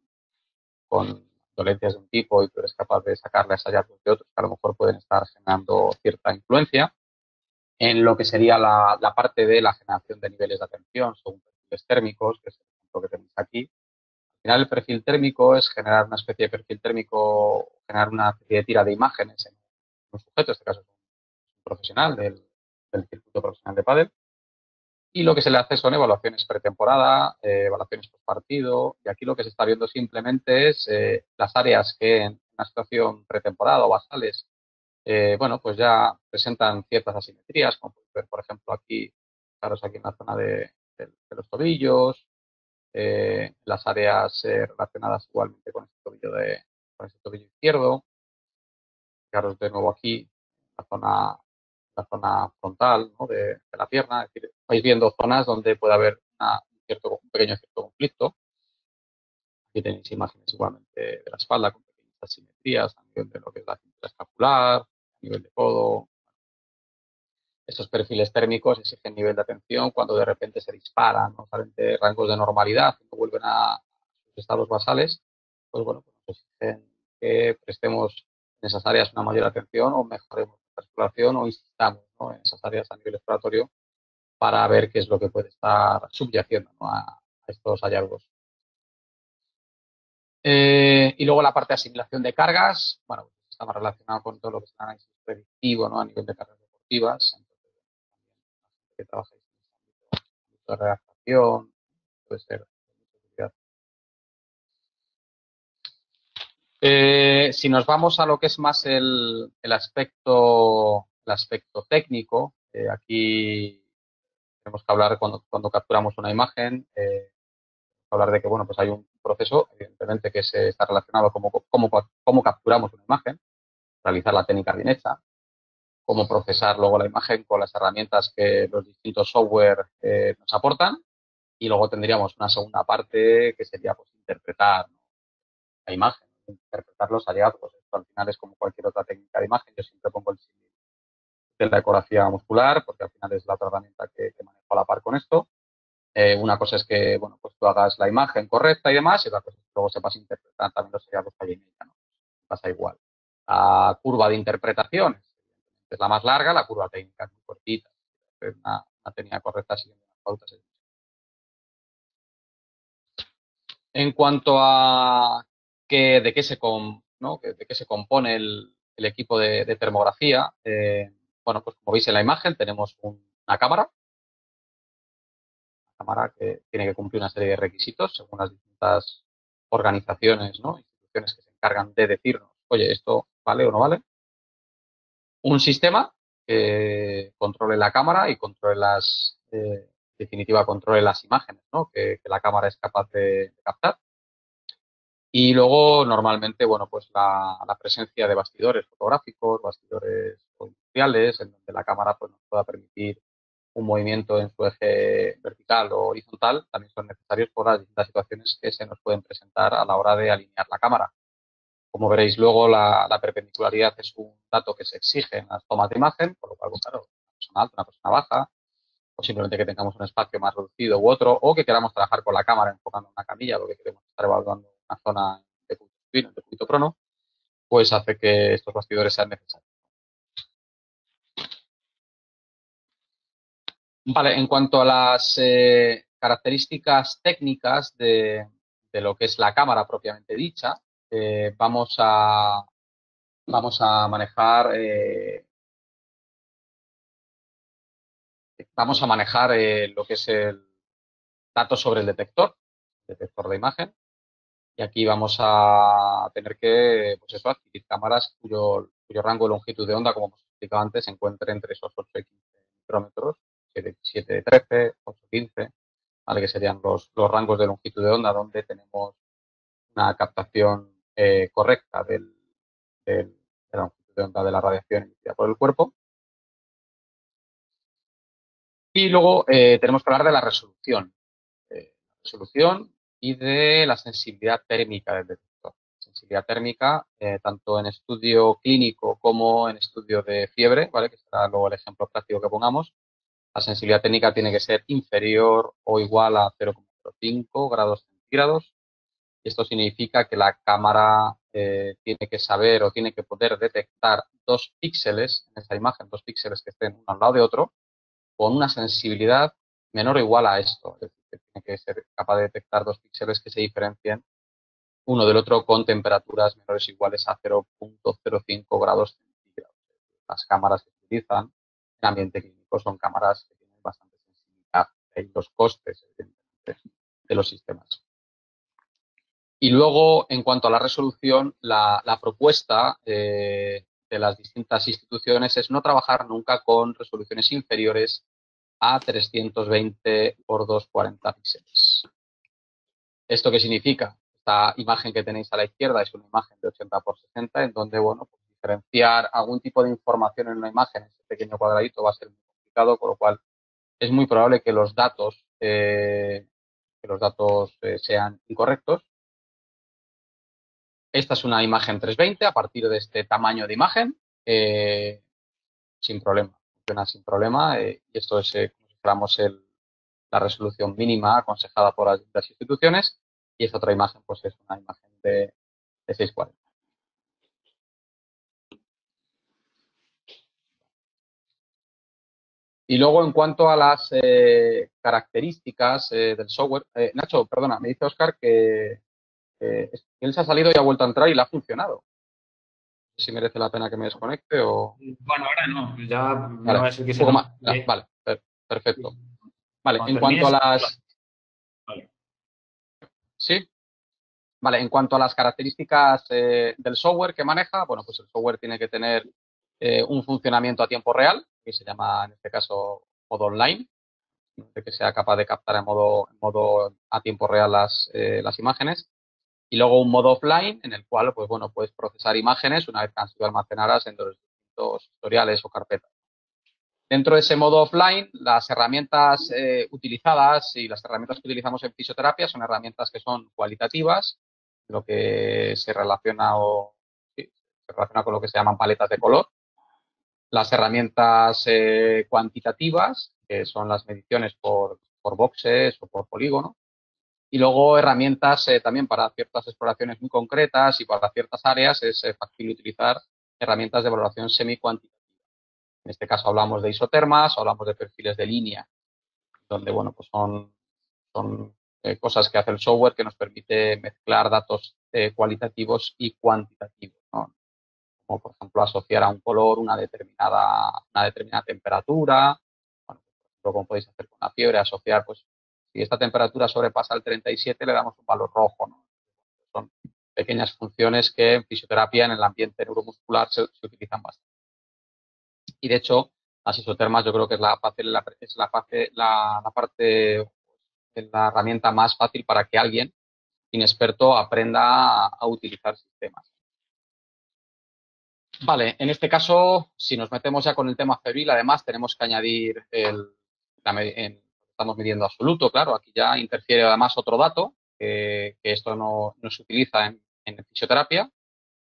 dolencias de un tipo y tú eres capaz de sacarles hallazgos de otros que a lo mejor pueden estar generando cierta influencia en lo que sería la parte de la generación de niveles de atención según perfiles térmicos, que es el ejemplo que tenéis aquí. Al final, el perfil térmico es generar una especie de perfil térmico, generar una especie de tira de imágenes en un sujeto, en este caso es un profesional del circuito profesional de pádel, y lo que se le hace son evaluaciones pretemporada, evaluaciones post partido, y aquí lo que se está viendo simplemente es las áreas que en una situación pretemporada o basales, bueno, pues ya presentan ciertas asimetrías, como podéis ver, por ejemplo, aquí, fijaros aquí en la zona de los tobillos, las áreas relacionadas igualmente con este tobillo izquierdo, fijaros de nuevo aquí, la zona, la zona frontal, ¿no? de la pierna, es decir, vais viendo zonas donde puede haber un pequeño cierto conflicto. Aquí tenéis imágenes igualmente de la espalda con pequeñas asimetrías a nivel de lo que es la cintura escapular, a nivel de codo. Estos perfiles térmicos exigen nivel de atención cuando de repente se disparan, ¿no? Salen de rangos de normalidad y no vuelven a sus estados basales, pues bueno, pues nos exigen que prestemos en esas áreas una mayor atención o mejoremos nuestra exploración o insistamos, ¿no? En esas áreas a nivel exploratorio para ver qué es lo que puede estar subyaciendo, ¿no? a estos hallazgos. Y luego la parte de asimilación de cargas, bueno, pues está más relacionado con todo lo que es el análisis predictivo, ¿no? A nivel de cargas deportivas. Entonces, también que trabajáis en el ámbito de redactación, puede ser de mucha utilidad. Si nos vamos a lo que es más el aspecto técnico, aquí tenemos que hablar cuando capturamos una imagen, hablar de que bueno, pues hay un proceso, evidentemente, que se está relacionado con cómo capturamos una imagen, realizar la técnica bien hecha, cómo procesar luego la imagen con las herramientas que los distintos software nos aportan, y luego tendríamos una segunda parte que sería pues interpretar, ¿no? La imagen, interpretar los hallazgos. Esto al final es como cualquier otra técnica de imagen. Yo siempre pongo el símil de la ecografía muscular porque al final es la otra herramienta que manejo a la par con esto. Una cosa es que, bueno, pues tú hagas la imagen correcta y demás, y otra cosa es que luego sepas interpretar también los hallazgos que hay en ella, ¿no? Pasa igual. La curva de interpretación es la más larga, la curva técnica es muy cortita. Es una técnica correcta siguiendo las pautas. En cuanto a de qué ¿no? De qué se compone el equipo de termografía, bueno, pues como veis en la imagen tenemos una cámara que tiene que cumplir una serie de requisitos según las distintas organizaciones, ¿no? Instituciones que se encargan de decirnos, oye, esto vale o no vale. Un sistema que controle la cámara y controle en definitiva, controle las imágenes, ¿no? Que la cámara es capaz de captar. Y luego, normalmente, bueno, pues la presencia de bastidores fotográficos, bastidores industriales, en donde la cámara pues, nos pueda permitir un movimiento en su eje vertical o horizontal, también son necesarios por las distintas situaciones que se nos pueden presentar a la hora de alinear la cámara. Como veréis luego, la perpendicularidad es un dato que se exige en las tomas de imagen, por lo cual, pues, claro, una persona alta, una persona baja, o simplemente que tengamos un espacio más reducido u otro, o que queramos trabajar con la cámara enfocando una camilla, porque queremos estar evaluando una zona de punto fino, de punto prono, pues hace que estos bastidores sean necesarios. Vale, en cuanto a las características técnicas de lo que es la cámara propiamente dicha, vamos a manejar lo que es el dato sobre el detector de imagen. Y aquí vamos a tener que, pues eso, adquirir cámaras cuyo rango de longitud de onda, como hemos explicado antes, se encuentre entre esos 8 y 15 micrómetros, 7, 13, 8, 15. ¿vale? Que serían los rangos de longitud de onda donde tenemos una captación correcta de la longitud de onda de la radiación emitida por el cuerpo. Y luego tenemos que hablar de la resolución y de la sensibilidad térmica del detector. Sensibilidad térmica, tanto en estudio clínico como en estudio de fiebre, ¿vale? Que será luego el ejemplo práctico que pongamos. La sensibilidad térmica tiene que ser inferior o igual a 0,05 grados centígrados. Esto significa que la cámara tiene que saber o tiene que poder detectar 2 píxeles en esa imagen, 2 píxeles que estén uno al lado de otro, con una sensibilidad menor o igual a esto. Es decir, que tiene que ser capaz de detectar 2 píxeles que se diferencien uno del otro con temperaturas menores o iguales a 0,05 grados centígrados. Las cámaras que se utilizan en ambiente clínico son cámaras que tienen bastante sensibilidad y los costes, evidentemente, de los sistemas. Y luego, en cuanto a la resolución, la propuesta de las distintas instituciones es no trabajar nunca con resoluciones inferiores a 320 por 240 píxeles. ¿Esto qué significa? Esta imagen que tenéis a la izquierda es una imagen de 80 por 60, en donde, bueno, pues diferenciar algún tipo de información en una imagen, en este pequeño cuadradito, va a ser muy complicado, con lo cual es muy probable que los datos sean incorrectos. Esta es una imagen 320 a partir de este tamaño de imagen, sin problema, funciona sin problema, y esto es, como si fuéramos la resolución mínima aconsejada por las instituciones, y esta otra imagen pues es una imagen de 640. Y luego, en cuanto a las características del software, Nacho, perdona, me dice Oscar que él se ha salido y ha vuelto a entrar y le ha funcionado. No sé si merece la pena que me desconecte o... Bueno, ahora no, ya no Vale, va a ser que un se poco nos... más. Vale, perfecto. Vale, Cuando en cuanto a termines... las... Vale. Sí, vale, en cuanto a las características del software que maneja, bueno, pues el software tiene que tener un funcionamiento a tiempo real, que se llama en este caso modo online, de que sea capaz de captar en modo a tiempo real las imágenes. Y luego un modo offline en el cual, pues bueno, puedes procesar imágenes una vez que han sido almacenadas en los distintos historiales o carpetas. Dentro de ese modo offline, las herramientas utilizadas y las herramientas que utilizamos en fisioterapia son herramientas que son cualitativas, lo que sí, se relaciona con lo que se llaman paletas de color. Las herramientas cuantitativas, que son las mediciones por boxes o por polígono. Y luego herramientas también para ciertas exploraciones muy concretas y para ciertas áreas es fácil utilizar herramientas de valoración semi-cuantitativa. En este caso hablamos de isotermas, hablamos de perfiles de línea, donde, bueno, pues son cosas que hace el software que nos permite mezclar datos cualitativos y cuantitativos, ¿no? Como, por ejemplo, asociar a un color una determinada temperatura. Bueno, por ejemplo, como podéis hacer con la fiebre, asociar, pues, si esta temperatura sobrepasa el 37, le damos un valor rojo, ¿no? Son pequeñas funciones que en fisioterapia, en el ambiente neuromuscular, se utilizan bastante. Y de hecho, las isotermas yo creo que es la herramienta más fácil para que alguien inexperto aprenda a utilizar sistemas. Vale, en este caso, si nos metemos ya con el tema febril, además tenemos que añadir estamos midiendo absoluto, claro, aquí ya interfiere además otro dato, que esto no se utiliza en fisioterapia.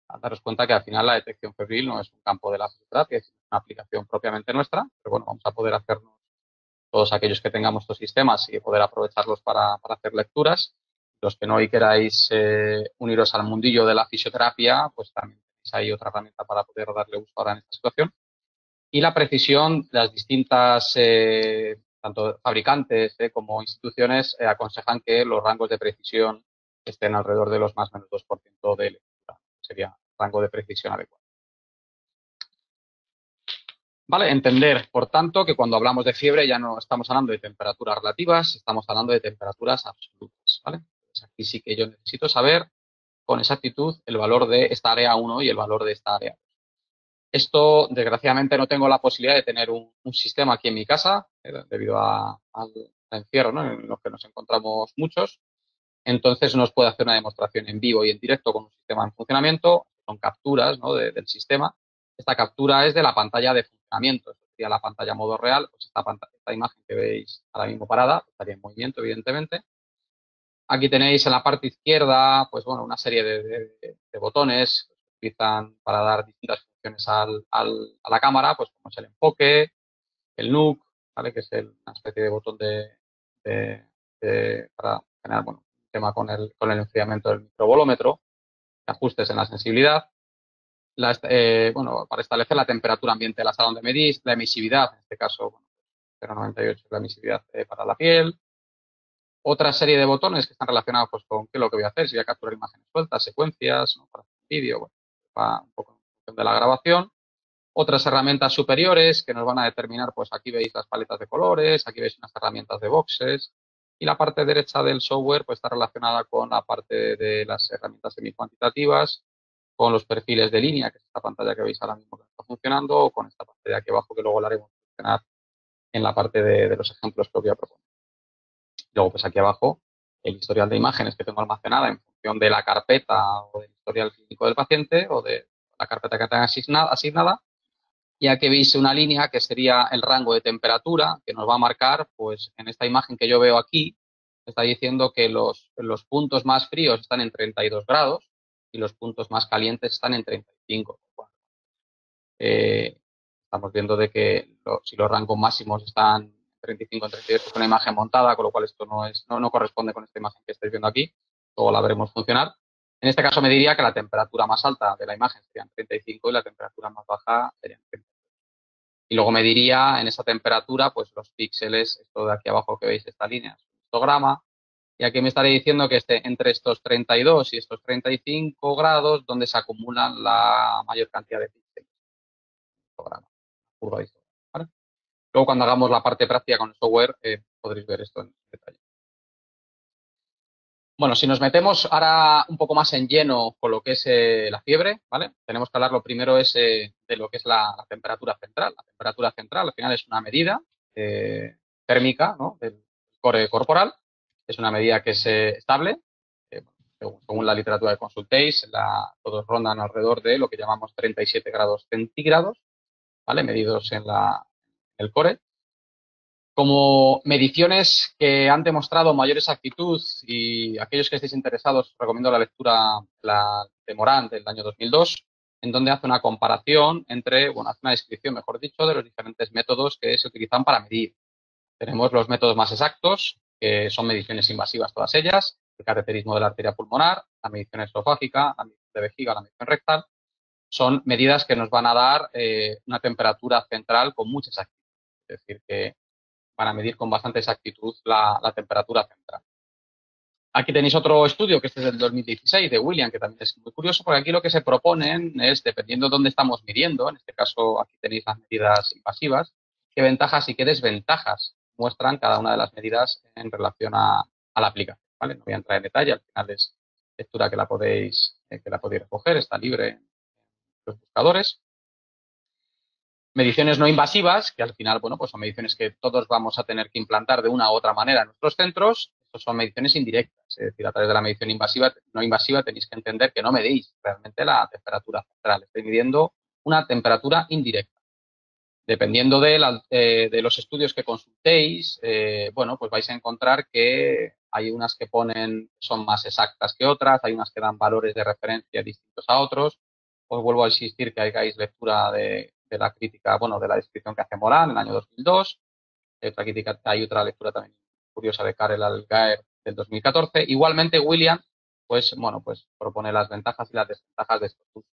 Al daros cuenta que al final la detección febril no es un campo de la fisioterapia, es una aplicación propiamente nuestra, pero bueno, vamos a poder hacernos todos aquellos que tengamos estos sistemas y poder aprovecharlos para hacer lecturas. Los que no hoy queráis uniros al mundillo de la fisioterapia, pues también tenéis ahí otra herramienta para poder darle uso ahora en esta situación. Y la precisión, las distintas, tanto fabricantes como instituciones, aconsejan que los rangos de precisión estén alrededor de los más o menos 2% de lectura. Sería rango de precisión adecuado. Vale, entender, por tanto, que cuando hablamos de fiebre ya no estamos hablando de temperaturas relativas, estamos hablando de temperaturas absolutas, ¿vale? Entonces aquí sí que yo necesito saber con exactitud el valor de esta área 1 y el valor de esta área 2. Esto, desgraciadamente, no tengo la posibilidad de tener un sistema aquí en mi casa, debido al encierro, ¿no? En los que nos encontramos muchos. Entonces nos puede hacer una demostración en vivo y en directo con un sistema en funcionamiento, son capturas, ¿no? del sistema. Esta captura es de la pantalla de funcionamiento, eso sería la pantalla modo real, pues esta imagen que veis ahora mismo parada, estaría en movimiento, evidentemente. Aquí tenéis en la parte izquierda, pues bueno, una serie de botones que se utilizan para dar distintas funciones a la cámara, pues como es el enfoque, el NUC, ¿vale? Que es una especie de botón para generar, bueno, un tema con el enfriamiento del microvolómetro, ajustes en la sensibilidad, bueno, para establecer la temperatura ambiente de la sala donde medís, la emisividad, en este caso, bueno, 0,98 es la emisividad para la piel, otra serie de botones que están relacionados pues, con qué es lo que voy a hacer, si voy a capturar imágenes sueltas, secuencias, ¿no? Para hacer un vídeo, bueno, va un poco en función de la grabación. Otras herramientas superiores que nos van a determinar, pues aquí veis las paletas de colores, aquí veis unas herramientas de boxes y la parte derecha del software pues está relacionada con la parte de las herramientas semi-cuantitativas, con los perfiles de línea, que es esta pantalla que veis ahora mismo que está funcionando, o con esta parte de aquí abajo que luego la haremos funcionar en la parte de los ejemplos que os voy a proponer. Luego, pues aquí abajo, el historial de imágenes que tengo almacenada en función de la carpeta o del historial clínico del paciente o de la carpeta que tenga asignada. Y aquí veis una línea que sería el rango de temperatura que nos va a marcar, pues en esta imagen que yo veo aquí, está diciendo que los puntos más fríos están en 32 grados y los puntos más calientes están en 35. Bueno, estamos viendo de que si los rangos máximos están en 35 en 38 es una imagen montada, con lo cual esto no corresponde con esta imagen que estáis viendo aquí. Luego la veremos funcionar. En este caso me diría que la temperatura más alta de la imagen sería 35 y la temperatura más baja sería 30. Y luego me diría en esa temperatura, pues los píxeles, esto de aquí abajo que veis, esta línea, es un histograma. Y aquí me estaré diciendo que entre estos 32 y estos 35 grados, donde se acumulan la mayor cantidad de píxeles. Histograma, curva de histograma, ¿vale? Luego, cuando hagamos la parte práctica con el software, podréis ver esto en detalle. Bueno, si nos metemos ahora un poco más en lleno con lo que es la fiebre, ¿vale? Tenemos que hablar lo primero es de lo que es la temperatura central. La temperatura central al final es una medida térmica, ¿no? Del core corporal. Es una medida que es estable. Según la literatura que consultéis, todos rondan alrededor de lo que llamamos 37 grados centígrados, ¿vale? Medidos en el core. Como mediciones que han demostrado mayor exactitud y aquellos que estéis interesados, recomiendo la lectura de Morán del año 2002, en donde hace una comparación hace una descripción, mejor dicho, de los diferentes métodos que se utilizan para medir. Tenemos los métodos más exactos, que son mediciones invasivas todas ellas, el cateterismo de la arteria pulmonar, la medición esofágica, la medición de vejiga, la medición rectal. Son medidas que nos van a dar una temperatura central con mucha exactitud. Es decir, que van a medir con bastante exactitud la temperatura central. Aquí tenéis otro estudio, que este es del 2016, de William, que también es muy curioso, porque aquí lo que se proponen es, dependiendo de dónde estamos midiendo, en este caso aquí tenéis las medidas invasivas, qué ventajas y qué desventajas muestran cada una de las medidas en relación a la aplicación, ¿vale? No voy a entrar en detalle, al final es lectura que la podéis recoger, está libre en los buscadores. Mediciones no invasivas, que al final, bueno, pues son mediciones que todos vamos a tener que implantar de una u otra manera en nuestros centros. Estos son mediciones indirectas, es decir, a través de la medición no invasiva tenéis que entender que no medís realmente la temperatura central, estáis midiendo una temperatura indirecta. Dependiendo de los estudios que consultéis, bueno, pues vais a encontrar que hay unas que son más exactas que otras, hay unas que dan valores de referencia distintos a otros. Os vuelvo a insistir que hagáis lectura de la crítica, bueno, de la descripción que hace Morán en el año 2002. Hay otra lectura también curiosa de Karel Algaer del 2014. Igualmente, William, pues, bueno, pues propone las ventajas y las desventajas de estos estudios.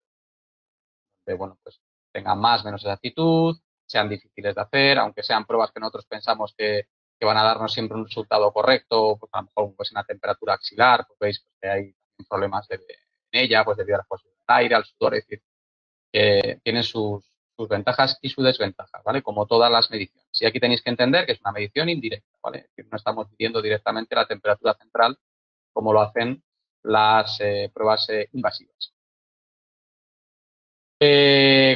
Bueno, pues tengan más o menos exactitud, sean difíciles de hacer, aunque sean pruebas que nosotros pensamos que van a darnos siempre un resultado correcto, pues a lo mejor pues en la temperatura axilar, pues veis pues, que hay problemas en ella, pues debido a la exposición al aire, al sudor, es decir, que tienen sus ventajas y sus desventajas, ¿vale? Como todas las mediciones. Y aquí tenéis que entender que es una medición indirecta, ¿vale? Es decir, no estamos midiendo directamente la temperatura central como lo hacen las pruebas invasivas.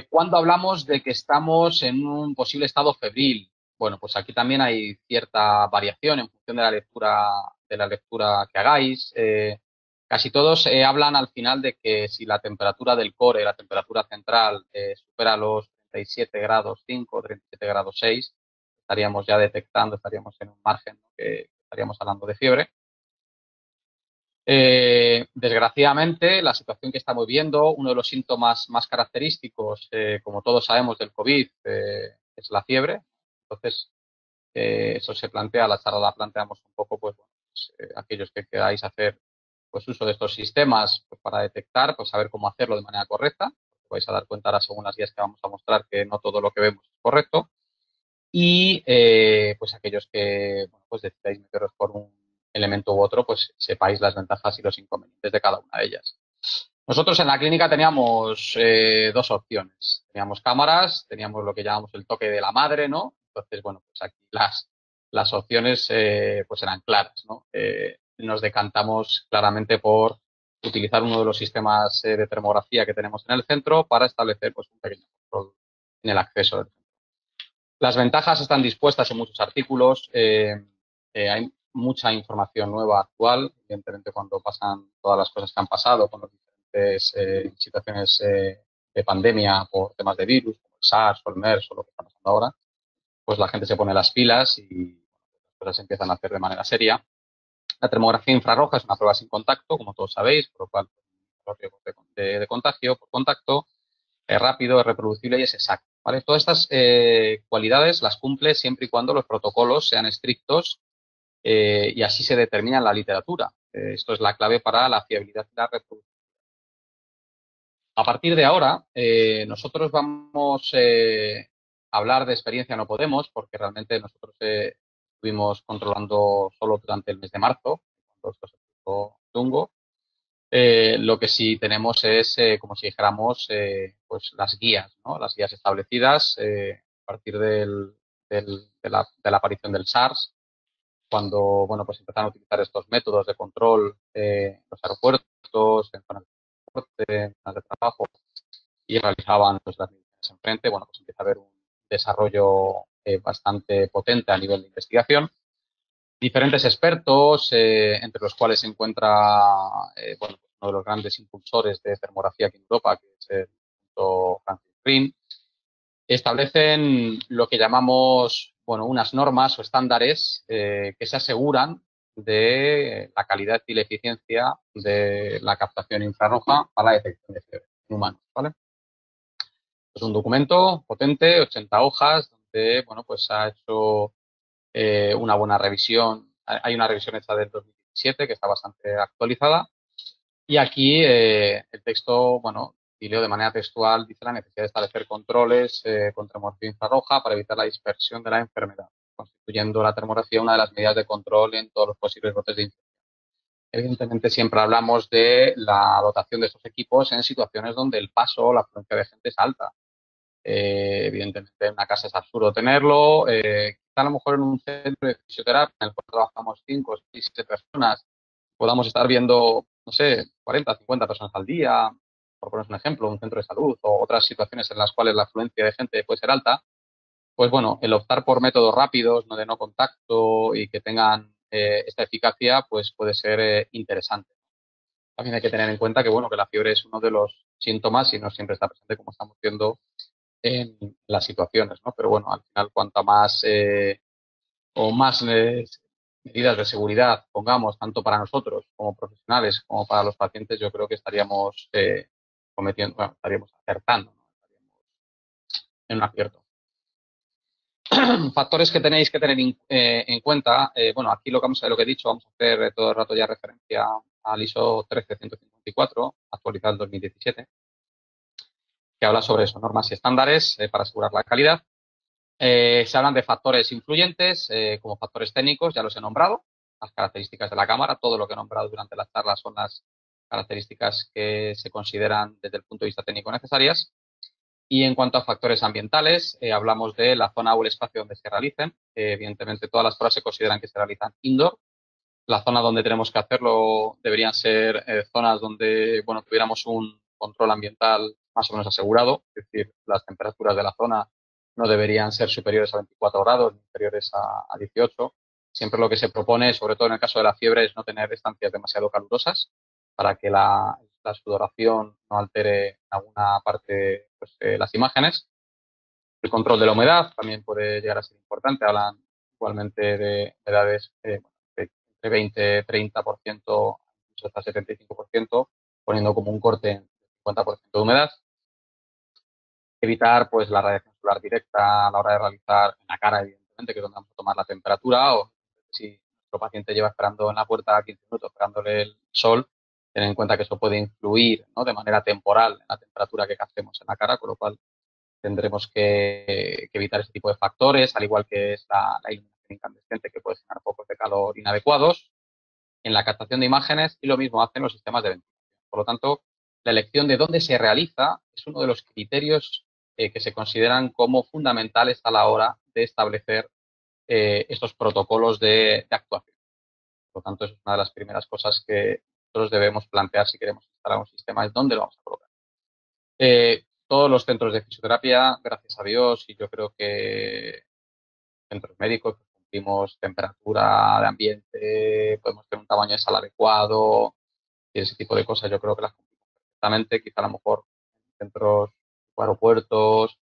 Cuando hablamos de que estamos en un posible estado febril, bueno, pues aquí también hay cierta variación en función de la lectura que hagáis. Casi todos hablan al final de que si la temperatura del core, la temperatura central, supera los 37 grados 5, 37 grados 6, estaríamos ya detectando, estaríamos en un margen, ¿no? Que estaríamos hablando de fiebre. Desgraciadamente, la situación que estamos viendo, uno de los síntomas más característicos, como todos sabemos, del COVID, es la fiebre. Entonces, eso se plantea, la charla la planteamos un poco, pues, bueno, pues, aquellos que queráis hacer pues uso de estos sistemas pues, para detectar, pues saber cómo hacerlo de manera correcta. Vais a dar cuenta ahora según las guías que vamos a mostrar que no todo lo que vemos es correcto. Y pues aquellos que bueno, pues decidáis meteros por un elemento u otro, pues sepáis las ventajas y los inconvenientes de cada una de ellas. Nosotros en la clínica teníamos dos opciones. Teníamos cámaras, teníamos lo que llamamos el toque de la madre, ¿no? Entonces, bueno, pues aquí las opciones pues eran claras, ¿no? Nos decantamos claramente por utilizar uno de los sistemas de termografía que tenemos en el centro para establecer pues un pequeño control en el acceso del centro. Las ventajas están dispuestas en muchos artículos. Hay mucha información nueva actual, evidentemente cuando pasan todas las cosas que han pasado con las diferentes situaciones de pandemia por temas de virus, como el SARS o el MERS o lo que está pasando ahora, pues la gente se pone las pilas y las cosas se empiezan a hacer de manera seria. La termografía infrarroja es una prueba sin contacto, como todos sabéis, por lo cual los riesgos de contagio por contacto es rápido, es reproducible y es exacto. ¿Vale? Todas estas cualidades las cumple siempre y cuando los protocolos sean estrictos y así se determina en la literatura. Esto es la clave para la fiabilidad y la reproducción. A partir de ahora, nosotros vamos a hablar de experiencia no podemos, porque realmente nosotros estuvimos controlando solo durante el mes de marzo, cuando esto se puso chungo. Lo que sí tenemos es, como si dijéramos, pues las guías, ¿no? Las guías establecidas a partir de la aparición del SARS, cuando, bueno, pues empezaron a utilizar estos métodos de control en los aeropuertos, en zonas de transporte, en zonas de trabajo, y realizaban pues, las mediciones enfrente, bueno, pues empieza a haber un desarrollo bastante potente a nivel de investigación. Diferentes expertos, entre los cuales se encuentra bueno, uno de los grandes impulsores de termografía aquí en Europa, que es el Instituto Francis Crick, establecen lo que llamamos bueno, unas normas o estándares que se aseguran de la calidad y la eficiencia de la captación infrarroja para la detección de fiebre en humanos, ¿vale? Es un documento potente, 80 hojas, donde bueno, pues se ha hecho una buena revisión. Hay una revisión hecha del 2017 que está bastante actualizada. Y aquí el texto, bueno, y leo de manera textual, dice la necesidad de establecer controles con termografía infrarroja para evitar la dispersión de la enfermedad, constituyendo la termografía una de las medidas de control en todos los posibles brotes de infección. Evidentemente, siempre hablamos de la dotación de estos equipos en situaciones donde el paso o la afluencia de gente es alta. Evidentemente, en una casa es absurdo tenerlo. Quizá a lo mejor en un centro de fisioterapia en el cual trabajamos 5, 6, 7 personas, podamos estar viendo, no sé, 40, 50 personas al día, por poner un ejemplo, un centro de salud o otras situaciones en las cuales la afluencia de gente puede ser alta. Pues bueno, el optar por métodos rápidos, no de no contacto y que tengan esta eficacia, pues puede ser interesante. También hay que tener en cuenta que, bueno, que la fiebre es uno de los síntomas y no siempre está presente como estamos viendo en las situaciones, ¿no? Pero bueno, al final, cuanta más o más medidas de seguridad pongamos, tanto para nosotros como profesionales, como para los pacientes, yo creo que estaríamos cometiendo, bueno, estaríamos acertando, ¿no? Estaríamos en un acierto. Factores que tenéis que tener en cuenta, bueno, aquí lo que he dicho, vamos a hacer todo el rato ya referencia al ISO 13154, actualizado en 2017, que habla sobre eso, normas y estándares para asegurar la calidad. Se hablan de factores influyentes, como factores técnicos, ya los he nombrado, las características de la cámara, todo lo que he nombrado durante las charlas son las características que se consideran desde el punto de vista técnico necesarias. Y en cuanto a factores ambientales, hablamos de la zona o el espacio donde se realicen. Evidentemente, todas las pruebas se consideran que se realizan indoor. La zona donde tenemos que hacerlo deberían ser zonas donde bueno, tuviéramos un control ambiental más o menos asegurado, es decir, las temperaturas de la zona no deberían ser superiores a 24 grados ni inferiores a 18. Siempre lo que se propone, sobre todo en el caso de la fiebre, es no tener estancias demasiado calurosas para que la sudoración no altere en alguna parte pues, las imágenes. El control de la humedad también puede llegar a ser importante. Hablan igualmente de edades de 20-30%, incluso hasta 75%, poniendo como un corte en 50% de humedad. Evitar pues la radiación solar directa a la hora de realizar en la cara, evidentemente, que es donde vamos a tomar la temperatura, o si nuestro paciente lleva esperando en la puerta 15 minutos esperándole el sol, tener en cuenta que eso puede influir, ¿no?, de manera temporal en la temperatura que captemos en la cara, con lo cual tendremos que evitar ese tipo de factores, al igual que es la iluminación incandescente, que puede generar focos de calor inadecuados en la captación de imágenes, y lo mismo hacen los sistemas de ventilación. Por lo tanto, la elección de dónde se realiza es uno de los criterios que se consideran como fundamentales a la hora de establecer estos protocolos de actuación. Por lo tanto, es una de las primeras cosas que nosotros debemos plantear si queremos instalar un sistema, es dónde lo vamos a colocar. Todos los centros de fisioterapia, gracias a Dios, y yo creo que centros médicos, pues, cumplimos temperatura de ambiente, podemos tener un tamaño de sala adecuado y ese tipo de cosas, yo creo que las cumplimos perfectamente. Quizá a lo mejor en centros o aeropuertos,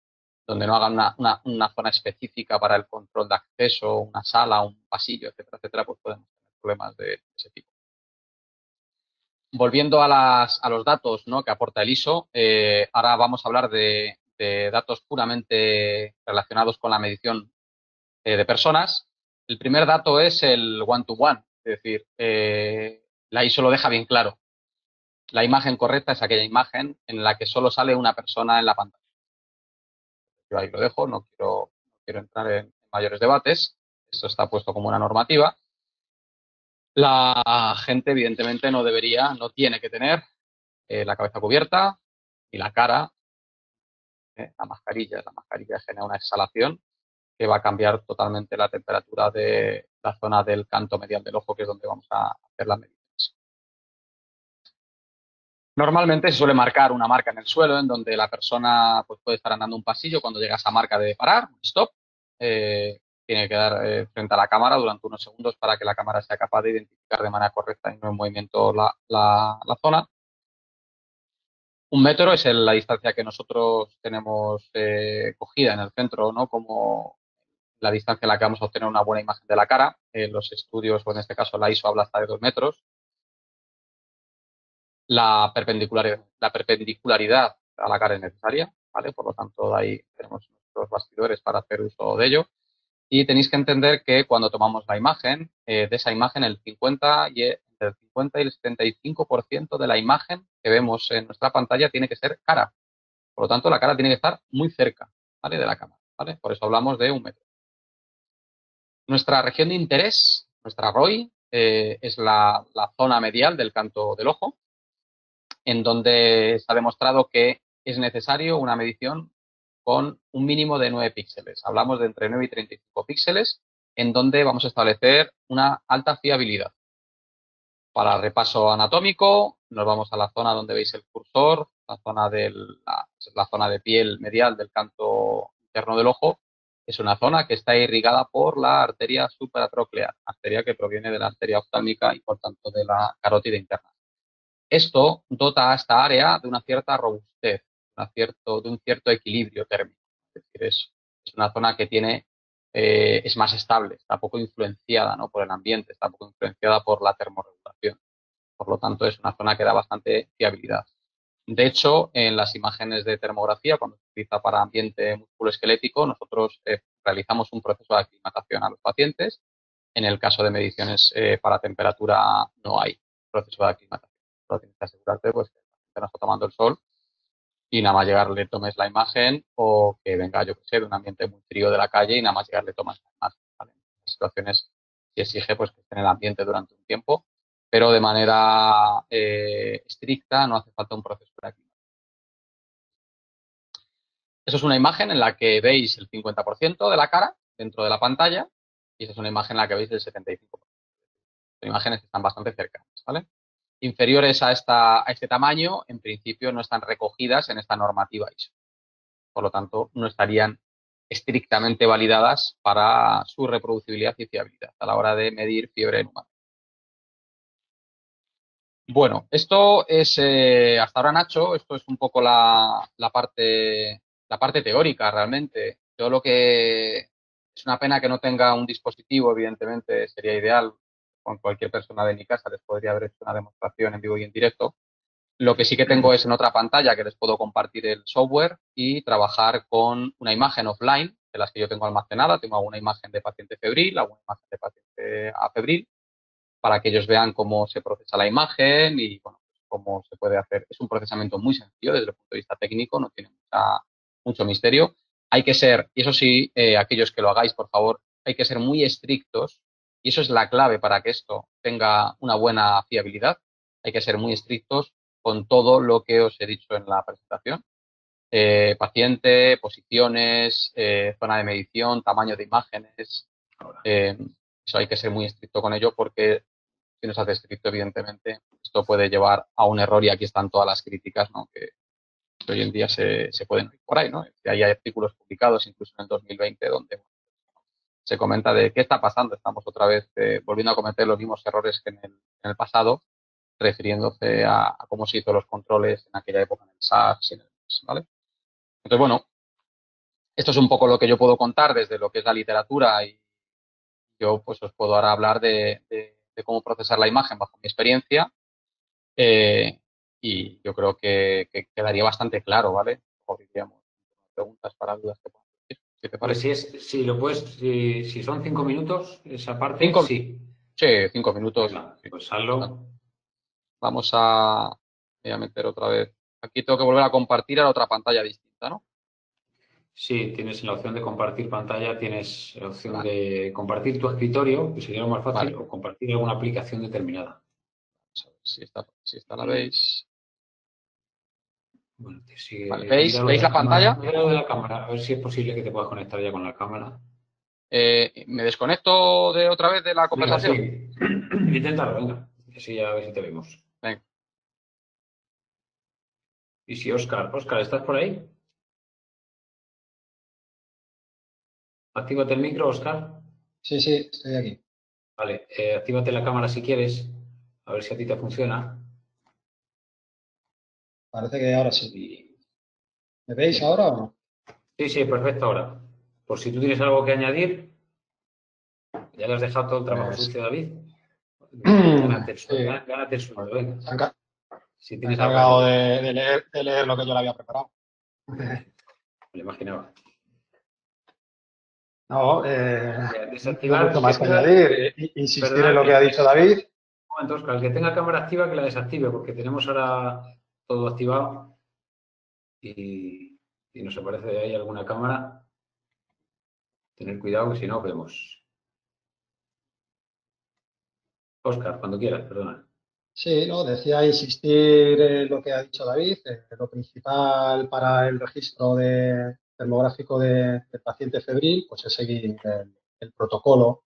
donde no hagan una zona específica para el control de acceso, una sala, un pasillo, etcétera, etcétera, pues podemos tener problemas de ese tipo. Volviendo a los datos, ¿no?, que aporta el ISO, ahora vamos a hablar de datos puramente relacionados con la medición de personas. El primer dato es el one-to-one, es decir, la ISO lo deja bien claro. La imagen correcta es aquella imagen en la que solo sale una persona en la pantalla. Yo ahí lo dejo, no quiero entrar en mayores debates. Esto está puesto como una normativa. La gente, evidentemente, no tiene que tener la cabeza cubierta y la cara. La mascarilla genera una exhalación que va a cambiar totalmente la temperatura de la zona del canto medial del ojo, que es donde vamos a hacer las mediciones. Normalmente se suele marcar una marca en el suelo en donde la persona pues, puede estar andando un pasillo. Cuando llega a esa marca de parar, stop, tiene que dar frente a la cámara durante unos segundos para que la cámara sea capaz de identificar de manera correcta y no en movimiento la zona. 1 metro es la distancia que nosotros tenemos cogida en el centro, ¿no?, como la distancia en la que vamos a obtener una buena imagen de la cara. Los estudios, o en este caso la ISO, habla hasta de 2 metros. La perpendicularidad a la cara es necesaria, ¿vale? Por lo tanto, de ahí tenemos nuestros bastidores para hacer uso de ello. Y tenéis que entender que cuando tomamos la imagen, de esa imagen entre el 50 y el 75% de la imagen que vemos en nuestra pantalla tiene que ser cara. Por lo tanto, la cara tiene que estar muy cerca, ¿vale?, de la cámara, ¿vale? Por eso hablamos de 1 metro. Nuestra región de interés, nuestra ROI, es la zona medial del canto del ojo, en donde se ha demostrado que es necesario una medición con un mínimo de 9 píxeles. Hablamos de entre 9 y 35 píxeles, en donde vamos a establecer una alta fiabilidad. Para repaso anatómico, nos vamos a la zona donde veis el cursor, la zona de piel medial del canto interno del ojo. Es una zona que está irrigada por la arteria supratroclear, arteria que proviene de la arteria oftálmica y, por tanto, de la carótida interna. Esto dota a esta área de una cierta robustez, de un cierto equilibrio térmico. Es decir, es una zona que es más estable, está poco influenciada, ¿no?, por el ambiente, está poco influenciada por la termorregulación. Por lo tanto, es una zona que da bastante fiabilidad. De hecho, en las imágenes de termografía, cuando se utiliza para ambiente musculoesquelético, nosotros realizamos un proceso de aclimatación a los pacientes. En el caso de mediciones para temperatura, no hay proceso de aclimatación. Solo tienes que asegurarte pues, que el paciente no está tomando el sol y nada más llegar le tomes la imagen, o que venga, yo que sé, de un ambiente muy frío de la calle y nada más llegar le tomas la imagen, ¿vale? En estas situaciones se exige pues, que esté en el ambiente durante un tiempo, pero de manera estricta no hace falta un proceso de aclimatación. Eso es una imagen en la que veis el 50% de la cara dentro de la pantalla, y esa es una imagen en la que veis el 75%. Son imágenes que están bastante cercanas, ¿vale? Inferiores a este tamaño, en principio no están recogidas en esta normativa ISO. Por lo tanto, no estarían estrictamente validadas para su reproducibilidad y fiabilidad a la hora de medir fiebre en humanos. Bueno, esto es, hasta ahora, Nacho, esto es un poco la parte teórica realmente. Yo lo que es una pena que no tenga un dispositivo, evidentemente sería ideal. Con cualquier persona de mi casa les podría haber hecho una demostración en vivo y en directo. Lo que sí que tengo es en otra pantalla que les puedo compartir el software y trabajar con una imagen offline de las que yo tengo almacenada. Tengo alguna imagen de paciente febril, alguna imagen de paciente afebril, para que ellos vean cómo se procesa la imagen y bueno, pues cómo se puede hacer. Es un procesamiento muy sencillo desde el punto de vista técnico, no tiene mucho misterio. Hay que ser, y eso sí, aquellos que lo hagáis, por favor, hay que ser muy estrictos, y eso es la clave para que esto tenga una buena fiabilidad. Hay que ser muy estrictos con todo lo que os he dicho en la presentación. Paciente, posiciones, zona de medición, tamaño de imágenes. Eso hay que ser muy estricto con ello porque si no se hace estricto, evidentemente, esto puede llevar a un error y aquí están todas las críticas, ¿no?, que hoy en día se pueden oír por ahí, ¿no? Hay artículos publicados incluso en el 2020 donde se comenta de qué está pasando. Estamos otra vez volviendo a cometer los mismos errores que en el pasado, refiriéndose a cómo se hizo los controles en aquella época en el SARS y en el MERS, ¿vale? Entonces, bueno, esto es un poco lo que yo puedo contar desde lo que es la literatura y yo pues os puedo ahora hablar de cómo procesar la imagen bajo mi experiencia. Y yo creo que quedaría bastante claro, ¿vale? O diríamos preguntas para dudas que puedan surgir, ¿qué te Pues parece? si lo puedes, si son 5 minutos, esa parte, Cinco, sí. sí, 5 minutos. Venga, Sí, pues bastante. hazlo. Vamos voy a meter otra vez. Aquí tengo que volver a compartir a la otra pantalla distinta, ¿no? Sí, tienes la opción de compartir pantalla, tienes la opción Vale, de compartir tu escritorio, que sería lo más fácil, vale. o compartir alguna aplicación determinada. Vamos a ver si esta la veis. Bueno, te Vale, sigue, ¿veis? míralo de ¿Veis la la cámara, pantalla? míralo de la cámara, a ver si es posible que te puedas conectar ya con la cámara. ¿Me desconecto de otra vez de la Venga, sí, conversación? inténtalo, venga, y así ya a ver si te vemos. Venga. Y si Óscar, ¿estás por ahí? Actívate el micro, Óscar. Sí, sí, estoy aquí. Vale, actívate la cámara si quieres, a ver si a ti te funciona. Parece que ahora sí. Y, ¿Me veis venga. ahora o no? Sí, sí, perfecto ahora. Por si tú tienes algo que añadir, ya le has dejado todo el trabajo Pues sucio, David. Gánate el sí, sueldo, gánate el pues, sueldo, venga. se ha enca- Si se ha tienes algo que encargado añadir. de leer lo que yo le había preparado. Me lo imaginaba. No, no Desactivar, mucho el que más que tenga, añadir. Insistir en perdona, lo que ha dicho David. un momento, Óscar, el que tenga cámara activa que la desactive, porque tenemos ahora todo activado y nos aparece ahí alguna cámara. Tener cuidado que si no vemos. Óscar, cuando quieras, perdona. Sí, no, decía insistir en lo que ha dicho David. Lo principal para el registro termográfico del paciente febril, pues es seguir el protocolo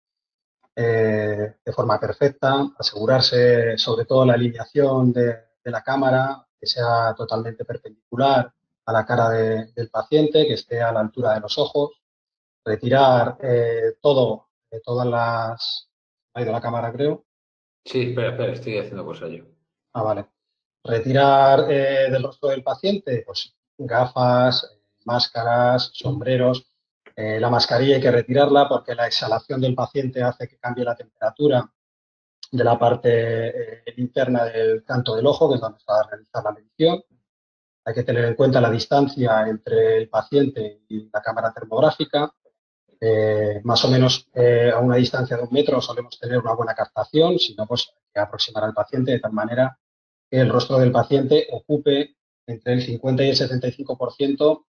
de forma perfecta, asegurarse sobre todo la alineación de la cámara, que sea totalmente perpendicular a la cara del paciente, que esté a la altura de los ojos, retirar todas las... Ha ido la cámara, creo. Sí, espera, espera, estoy haciendo cosas yo. Ah, vale. Retirar del rostro del paciente, pues gafas, máscaras, sombreros. La mascarilla hay que retirarla porque la exhalación del paciente hace que cambie la temperatura de la parte interna del canto del ojo, que es donde se va a realizar la medición. Hay que tener en cuenta la distancia entre el paciente y la cámara termográfica. Más o menos a una distancia de 1 metro solemos tener una buena captación, si no, pues hay que aproximar al paciente de tal manera que el rostro del paciente ocupe entre el 50 y el 75%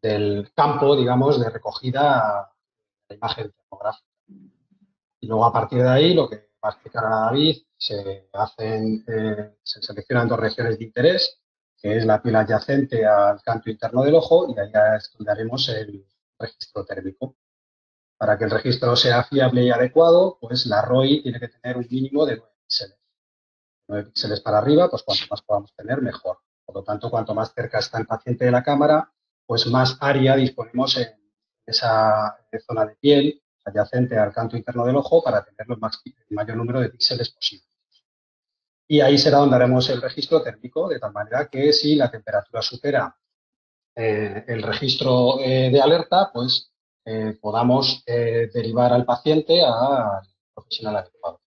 del campo, digamos, de recogida de la imagen termográfica. Y luego a partir de ahí, lo que va a explicar ahora David, se seleccionan dos regiones de interés, que es la piel adyacente al canto interno del ojo, y ahí ya estudiaremos el registro térmico. Para que el registro sea fiable y adecuado, pues la ROI tiene que tener un mínimo de 9 píxeles. 9 píxeles para arriba, pues cuanto más podamos tener, mejor. Por lo tanto, cuanto más cerca está el paciente de la cámara, pues más área disponemos en esa zona de piel adyacente al canto interno del ojo para tener el mayor número de píxeles posible. Y ahí será donde haremos el registro térmico, de tal manera que si la temperatura supera el registro de alerta, pues podamos derivar al paciente al profesional adecuado.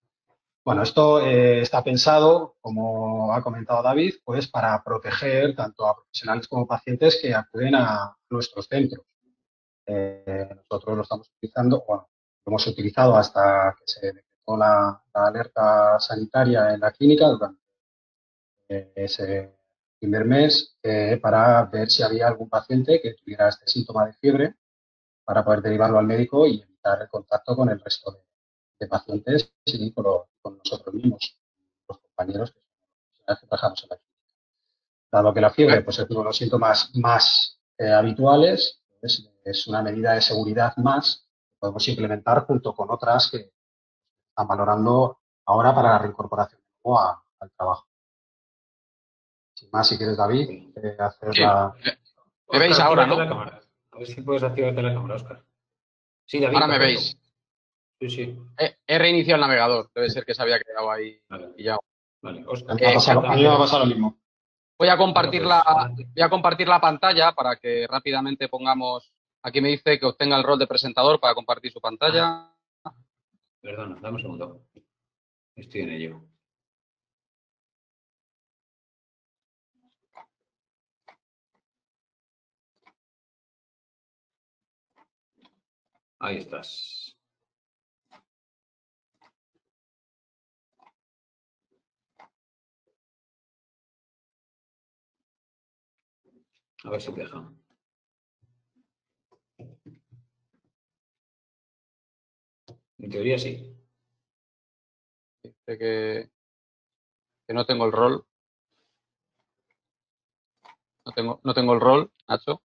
Bueno, esto está pensado, como ha comentado David, pues para proteger tanto a profesionales como pacientes que acuden a nuestros centros. Nosotros lo estamos utilizando, bueno, lo hemos utilizado hasta que se decretó la alerta sanitaria en la clínica durante ese primer mes para ver si había algún paciente que tuviera este síntoma de fiebre para poder derivarlo al médico y evitar el contacto con el resto de pacientes y con nosotros mismos, los compañeros que trabajamos en la clínica. Dado que la fiebre pues, es uno de los síntomas más habituales, pues, es una medida de seguridad más que podemos implementar junto con otras que están valorando ahora para la reincorporación al trabajo. Sin más, si quieres, David, hacer Sí, la... me veis Óscar, ahora, actívate ¿no? la cámara. A ver si puedes activarte la cámara, Óscar. Sí, David, Ahora me perfecto. veis. Sí, sí. He reiniciado el navegador. Debe ser que se había quedado ahí Vale, pillado. vale. A Óscar, mí me va a pasar lo mismo. Voy a bueno, compartir pues adelante. la pantalla para que rápidamente pongamos. Aquí me dice que obtenga el rol de presentador para compartir su pantalla. Perdona, dame un segundo. Estoy en ello. Ahí estás. A ver si te deja. En teoría sí. Dice que no tengo el rol. No tengo el rol, Nacho.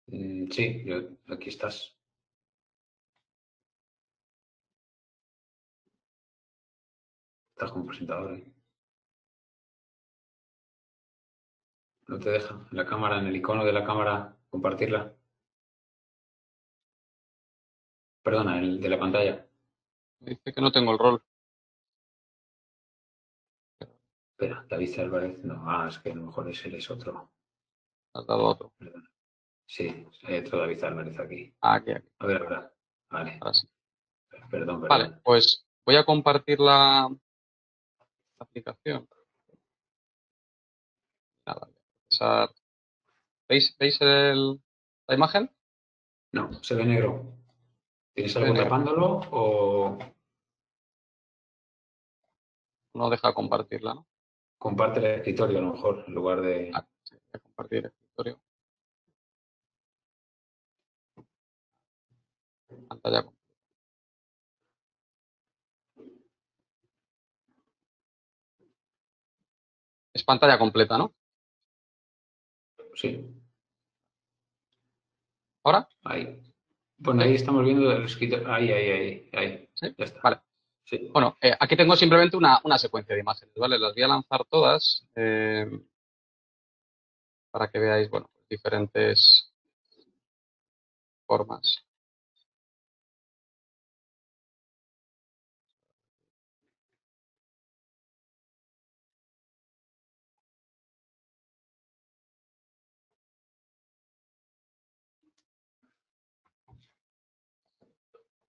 Sí, aquí estás. Estás como presentador, ¿eh? No te deja. En la cámara, en el icono de la cámara, compartirla. Perdona, el de la pantalla. Dice que no tengo el rol. Espera, David Álvarez. No, es que a lo mejor él es otro. Has dado otro. Perdona. Sí, hay otro David Álvarez aquí. Aquí. A ver, ahora. Vale. Ahora sí. Perdón, Vale, perdón. pues voy a compartir la aplicación. Nada, ¿Veis la imagen? No, se ve negro. ¿Tienes Se ve algo negro. tapándolo o No deja compartirla, ¿no? comparte el escritorio a lo mejor en lugar de... Sí, voy a compartir el escritorio. Pantalla. Es pantalla completa, ¿no? Sí, ¿Ahora? ahí. Bueno, Sí. ahí estamos viendo el escritorio. Ahí. ¿Sí? Ya está. Vale. Sí. Bueno, aquí tengo simplemente una secuencia de imágenes, ¿vale? Las voy a lanzar todas para que veáis, bueno, diferentes formas.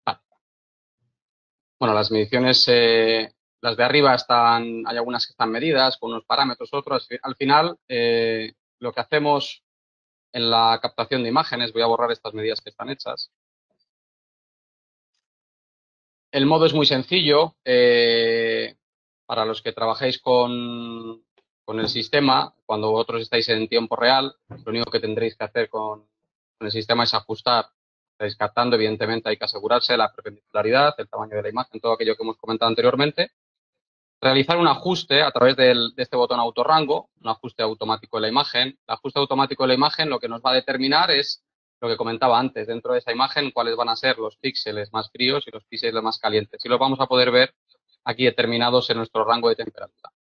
Vale. Bueno, las mediciones, las de arriba hay algunas que están medidas con unos parámetros, otros. Al final, lo que hacemos en la captación de imágenes, voy a borrar estas medidas que están hechas. El modo es muy sencillo. Para los que trabajéis con el sistema, cuando vosotros estáis en tiempo real, lo único que tendréis que hacer con el sistema es ajustar. Estáis captando, evidentemente hay que asegurarse de la perpendicularidad, el tamaño de la imagen, todo aquello que hemos comentado anteriormente. Realizar un ajuste a través de este botón autorrango, un ajuste automático de la imagen. El ajuste automático de la imagen lo que nos va a determinar es lo que comentaba antes, dentro de esa imagen, cuáles van a ser los píxeles más fríos y los píxeles más calientes. Y los vamos a poder ver aquí determinados en nuestro rango de temperatura.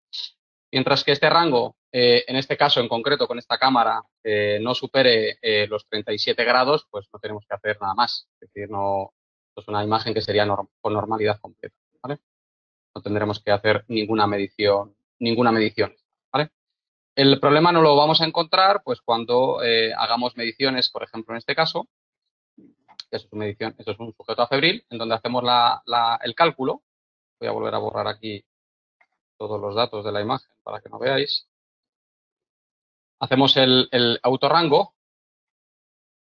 Mientras que este rango en este caso en concreto con esta cámara no supere los 37 grados, pues no tenemos que hacer nada más. Es decir, no es una imagen que sería con normalidad completa, ¿vale? No tendremos que hacer ninguna medición, ¿vale? El problema no lo vamos a encontrar pues cuando hagamos mediciones, por ejemplo, en este caso, que es una medición, esto es un sujeto afebril, en donde hacemos el cálculo. Voy a volver a borrar aquí todos los datos de la imagen para que no veáis. Hacemos el autorrango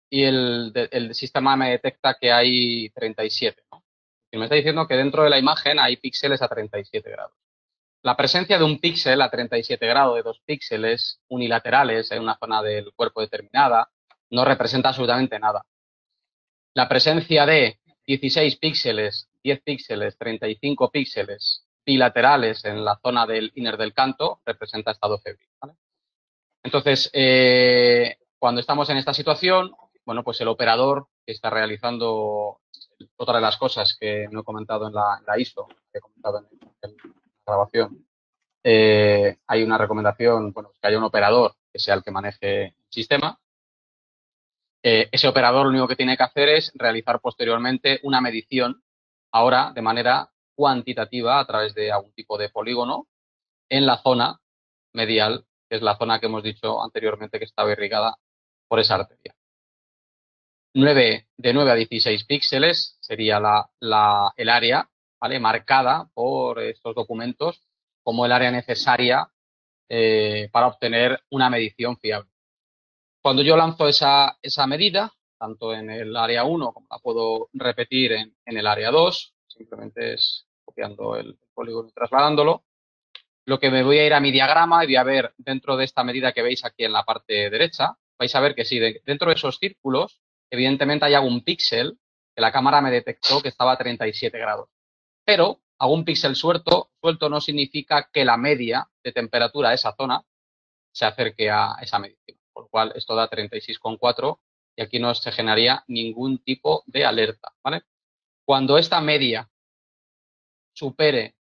y el sistema me detecta que hay 37, ¿no? Y me está diciendo que dentro de la imagen hay píxeles a 37 grados. La presencia de un píxel a 37 grados, de 2 píxeles unilaterales en una zona del cuerpo determinada, no representa absolutamente nada. La presencia de 16 píxeles, 10 píxeles, 35 píxeles bilaterales en la zona del inner del canto representa estado febril, ¿vale? Entonces, cuando estamos en esta situación, bueno, pues el operador que está realizando otra de las cosas que no he comentado en la ISO, que he comentado en la grabación, hay una recomendación, bueno, que haya un operador que sea el que maneje el sistema. Ese operador lo único que tiene que hacer es realizar posteriormente una medición, ahora de manera cuantitativa a través de algún tipo de polígono en la zona medial, que es la zona que hemos dicho anteriormente que estaba irrigada por esa arteria. De 9 a 16 píxeles sería el área, ¿vale?, marcada por estos documentos como el área necesaria para obtener una medición fiable. Cuando yo lanzo esa medida, tanto en el área 1 como la puedo repetir en el área 2, simplemente es copiando el polígono y trasladándolo, lo que me voy a ir a mi diagrama y voy a ver dentro de esta medida que veis aquí en la parte derecha, vais a ver que sí, dentro de esos círculos, evidentemente hay algún píxel que la cámara me detectó que estaba a 37 grados. Pero algún píxel suelto no significa que la media de temperatura de esa zona se acerque a esa medición. Por lo cual, esto da 36,4 y aquí no se generaría ningún tipo de alerta, ¿vale? Cuando esta media supere,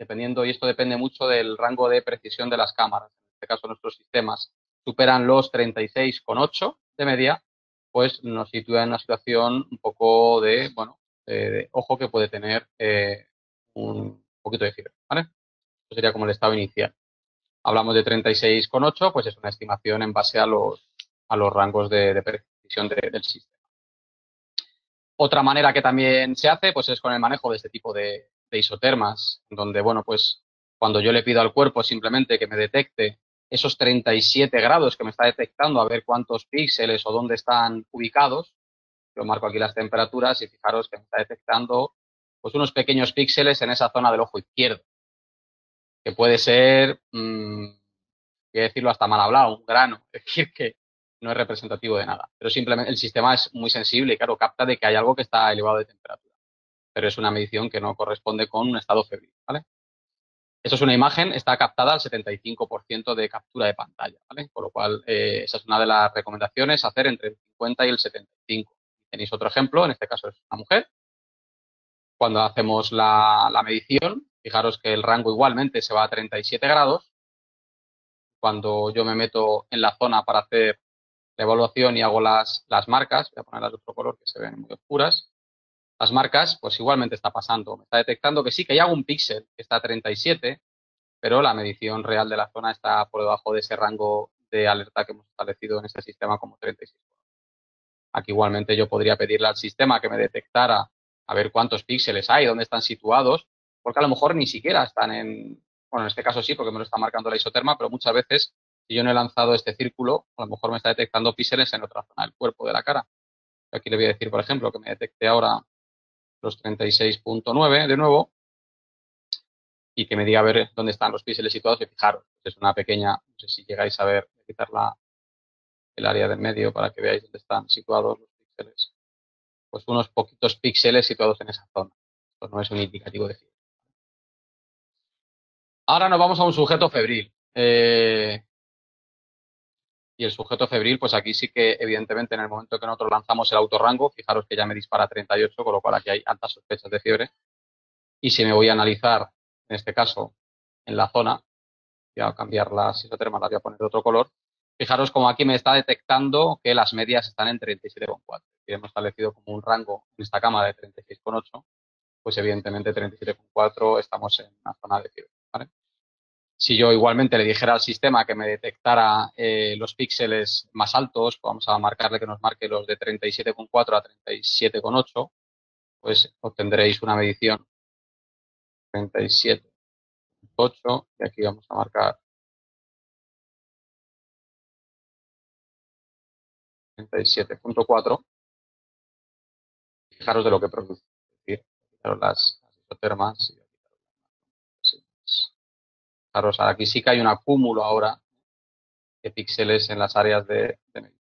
dependiendo, y esto depende mucho del rango de precisión de las cámaras, en este caso nuestros sistemas, superan los 36,8 de media, pues nos sitúa en una situación un poco de, bueno, de ojo que puede tener un poquito de fiebre, ¿vale? Esto sería como el estado inicial. Hablamos de 36,8, pues es una estimación en base a los rangos de precisión del sistema. Otra manera que también se hace, pues es con el manejo de este tipo de isotermas, donde, bueno, pues cuando yo le pido al cuerpo simplemente que me detecte esos 37 grados que me está detectando, a ver cuántos píxeles o dónde están ubicados, yo marco aquí las temperaturas y fijaros que me está detectando pues unos pequeños píxeles en esa zona del ojo izquierdo, que puede ser, voy a decirlo hasta mal hablado, un grano, es decir, que no es representativo de nada. Pero simplemente el sistema es muy sensible y, claro, capta de que hay algo que está elevado de temperatura. Pero es una medición que no corresponde con un estado febril, ¿vale? Esto es una imagen, está captada al 75% de captura de pantalla, ¿vale? Por lo cual, esa es una de las recomendaciones, hacer entre el 50 y el 75. Tenéis otro ejemplo, en este caso es una mujer. Cuando hacemos la medición, fijaros que el rango igualmente se va a 37 grados. Cuando yo me meto en la zona para hacer la evaluación y hago las marcas, voy a ponerlas de otro color que se ven muy oscuras, las marcas, pues igualmente está pasando. Me está detectando que sí, que hay algún píxel que está a 37, pero la medición real de la zona está por debajo de ese rango de alerta que hemos establecido en este sistema como 36. Aquí igualmente yo podría pedirle al sistema que me detectara a ver cuántos píxeles hay, dónde están situados, porque a lo mejor ni siquiera están bueno, en este caso sí, porque me lo está marcando la isoterma, pero muchas veces, si yo no he lanzado este círculo, a lo mejor me está detectando píxeles en otra zona del cuerpo de la cara. Aquí le voy a decir, por ejemplo, que me detecte ahora los 36,9 de nuevo y que me diga a ver dónde están los píxeles situados. Y fijaros, es una pequeña, no sé si llegáis a ver, voy a quitar el área del medio para que veáis dónde están situados los píxeles. Pues unos poquitos píxeles situados en esa zona. Esto no es un indicativo de fiebre. Ahora nos vamos a un sujeto febril. Y el sujeto febril, pues aquí sí que, evidentemente, en el momento que nosotros lanzamos el autorrango, fijaros que ya me dispara 38, con lo cual aquí hay altas sospechas de fiebre. Y si me voy a analizar, en este caso, en la zona, Voy a cambiar las isotermas, las voy a poner de otro color. Fijaros como aquí me está detectando que las medias están en 37,4. Si hemos establecido como un rango en esta cámara de 36,8, pues evidentemente 37,4 estamos en una zona de fiebre, ¿vale? Si yo igualmente le dijera al sistema que me detectara los píxeles más altos, vamos a marcarle que nos marque los de 37,4 a 37,8, pues obtendréis una medición 37,8 y aquí vamos a marcar 37,4. Fijaros de lo que produce. Es decir, fijaros las isotermas. Fijaros, aquí sí que hay un acúmulo ahora de píxeles en las áreas de medición.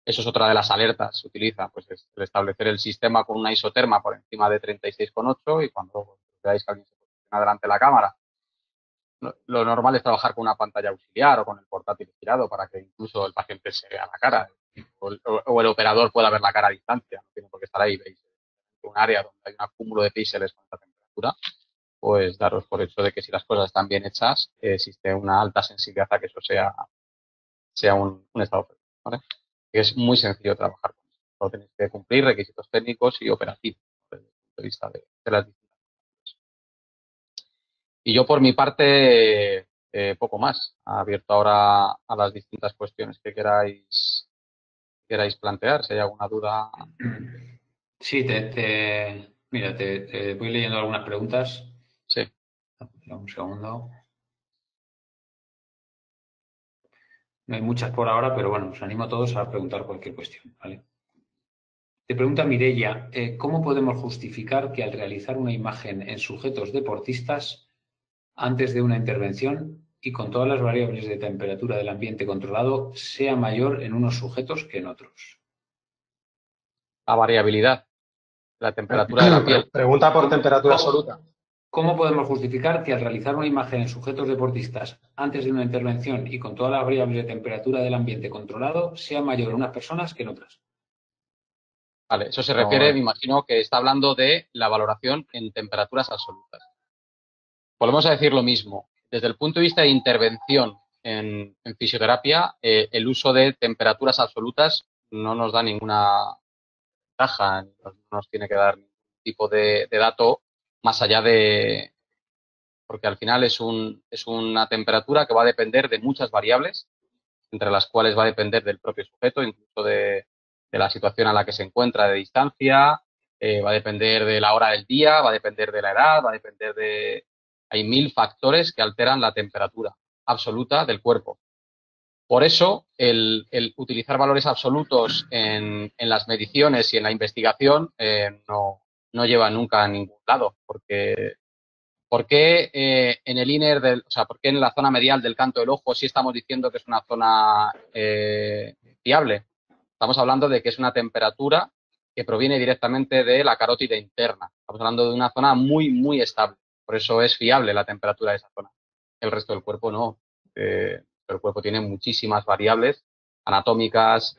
Eso es otra de las alertas que se utiliza, pues es el establecer el sistema con una isoterma por encima de 36,8 y cuando veáis que alguien se posiciona delante de la cámara, lo normal es trabajar con una pantalla auxiliar o con el portátil girado para que incluso el paciente se vea la cara o el operador pueda ver la cara a distancia, no tiene por qué estar ahí, veis un área donde hay un acúmulo de píxeles con esta temperatura, pues daros por hecho de que si las cosas están bien hechas, existe una alta sensibilidad a que eso sea un estado perfecto, ¿vale? Es muy sencillo trabajar con eso. Solo tenéis que cumplir requisitos técnicos y operativos desde el punto de vista de las distintas. Y yo por mi parte, poco más. Abierto ahora a las distintas cuestiones que queráis plantear. Si hay alguna duda. Sí, mira, te voy leyendo algunas preguntas. Sí. Un segundo. No hay muchas por ahora, pero bueno, os animo a todos a preguntar cualquier cuestión, ¿vale? Te pregunta Mireia, ¿cómo podemos justificar que al realizar una imagen en sujetos deportistas antes de una intervención y con todas las variables de temperatura del ambiente controlado sea mayor en unos sujetos que en otros? La variabilidad, la temperatura de la piel. Pregunta por temperatura ¿Cómo, absoluta. cómo podemos justificar que al realizar una imagen en sujetos deportistas antes de una intervención y con todas las variables de temperatura del ambiente controlado sea mayor en unas personas que en otras? Vale, eso se refiere, No, me imagino que está hablando de la valoración en temperaturas absolutas. Volvemos a decir lo mismo. Desde el punto de vista de intervención en fisioterapia, el uso de temperaturas absolutas no nos da ninguna ventaja, no nos tiene que dar ningún tipo de dato más allá de, porque al final es una temperatura que va a depender de muchas variables, entre las cuales va a depender del propio sujeto, incluso de la situación a la que se encuentra de distancia, va a depender de la hora del día, va a depender de la edad, va a depender de... Hay 1000 factores que alteran la temperatura absoluta del cuerpo. Por eso, el utilizar valores absolutos en las mediciones y en la investigación no lleva nunca a ningún lado, porque ¿por qué en el inner o sea, por qué en la zona medial del canto del ojo sí estamos diciendo que es una zona fiable? Estamos hablando de que es una temperatura que proviene directamente de la carótida interna. Estamos hablando de una zona muy, muy estable. Por eso es fiable la temperatura de esa zona. El resto del cuerpo no. El cuerpo tiene muchísimas variables anatómicas,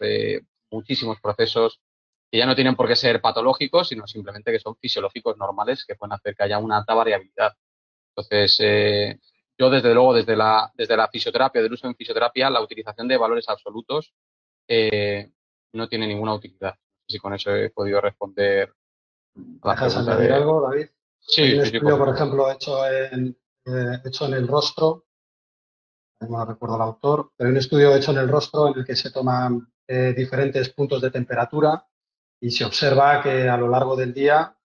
muchísimos procesos que ya no tienen por qué ser patológicos, sino simplemente que son fisiológicos normales que pueden hacer que haya una alta variabilidad. Entonces, yo desde luego, desde la fisioterapia, del uso en fisioterapia, la utilización de valores absolutos no tiene ninguna utilidad. No sé si con eso he podido responder a ¿me la dejas pregunta añadir de... algo, David? Hay Sí, un sí, sí, por estudio, por supuesto. ejemplo, hecho en el rostro, no recuerdo el autor, pero hay un estudio hecho en el rostro en el que se toman diferentes puntos de temperatura y se observa que a lo largo del día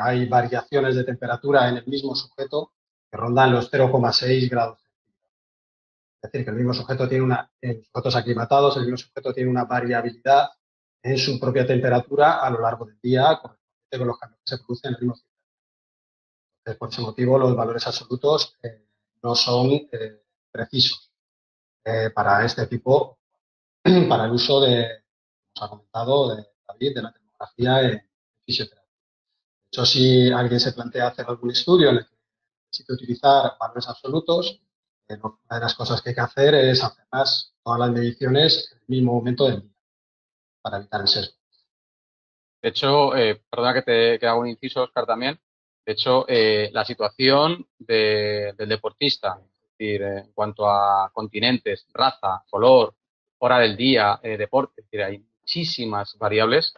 hay variaciones de temperatura en el mismo sujeto que rondan los 0,6 grados. Es decir, que el mismo sujeto en sujetos aclimatados, el mismo sujeto tiene una variabilidad en su propia temperatura a lo largo del día, correspondiente con los cambios que se producen en el ritmo circadiano. Entonces, por ese motivo, los valores absolutos no son precisos para este tipo, para el uso como os ha comentado, de David, de la termografía en fisioterapia. De hecho, si alguien se plantea hacer algún estudio en el que necesite utilizar valores absolutos, una de las cosas que hay que hacer es hacer todas las mediciones en el mismo momento del día para evitar el sesgo. De hecho, perdona que haga un inciso, Oscar, también. De hecho, la situación del deportista, es decir, en cuanto a continentes, raza, color, hora del día, deporte, es decir, hay muchísimas variables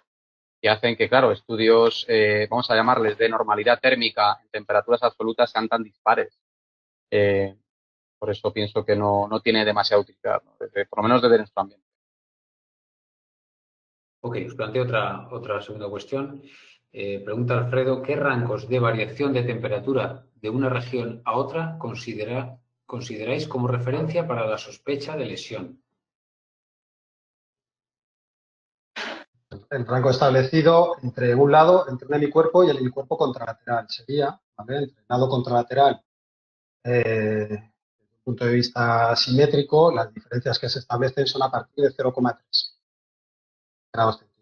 que hacen que, claro, estudios, vamos a llamarles de normalidad térmica en temperaturas absolutas sean tan dispares. Por eso pienso que no tiene demasiada utilidad, ¿no? Por lo menos desde nuestro ambiente. Ok, os planteo otra segunda cuestión. Pregunta Alfredo, ¿qué rangos de variación de temperatura de una región a otra consideráis como referencia para la sospecha de lesión? El rango establecido entre un lado, entre un hemicuerpo y el hemicuerpo contralateral. Sería, ¿vale? Entre el lado contralateral, desde un punto de vista simétrico, las diferencias que se establecen son a partir de 0,3 grados centígrados.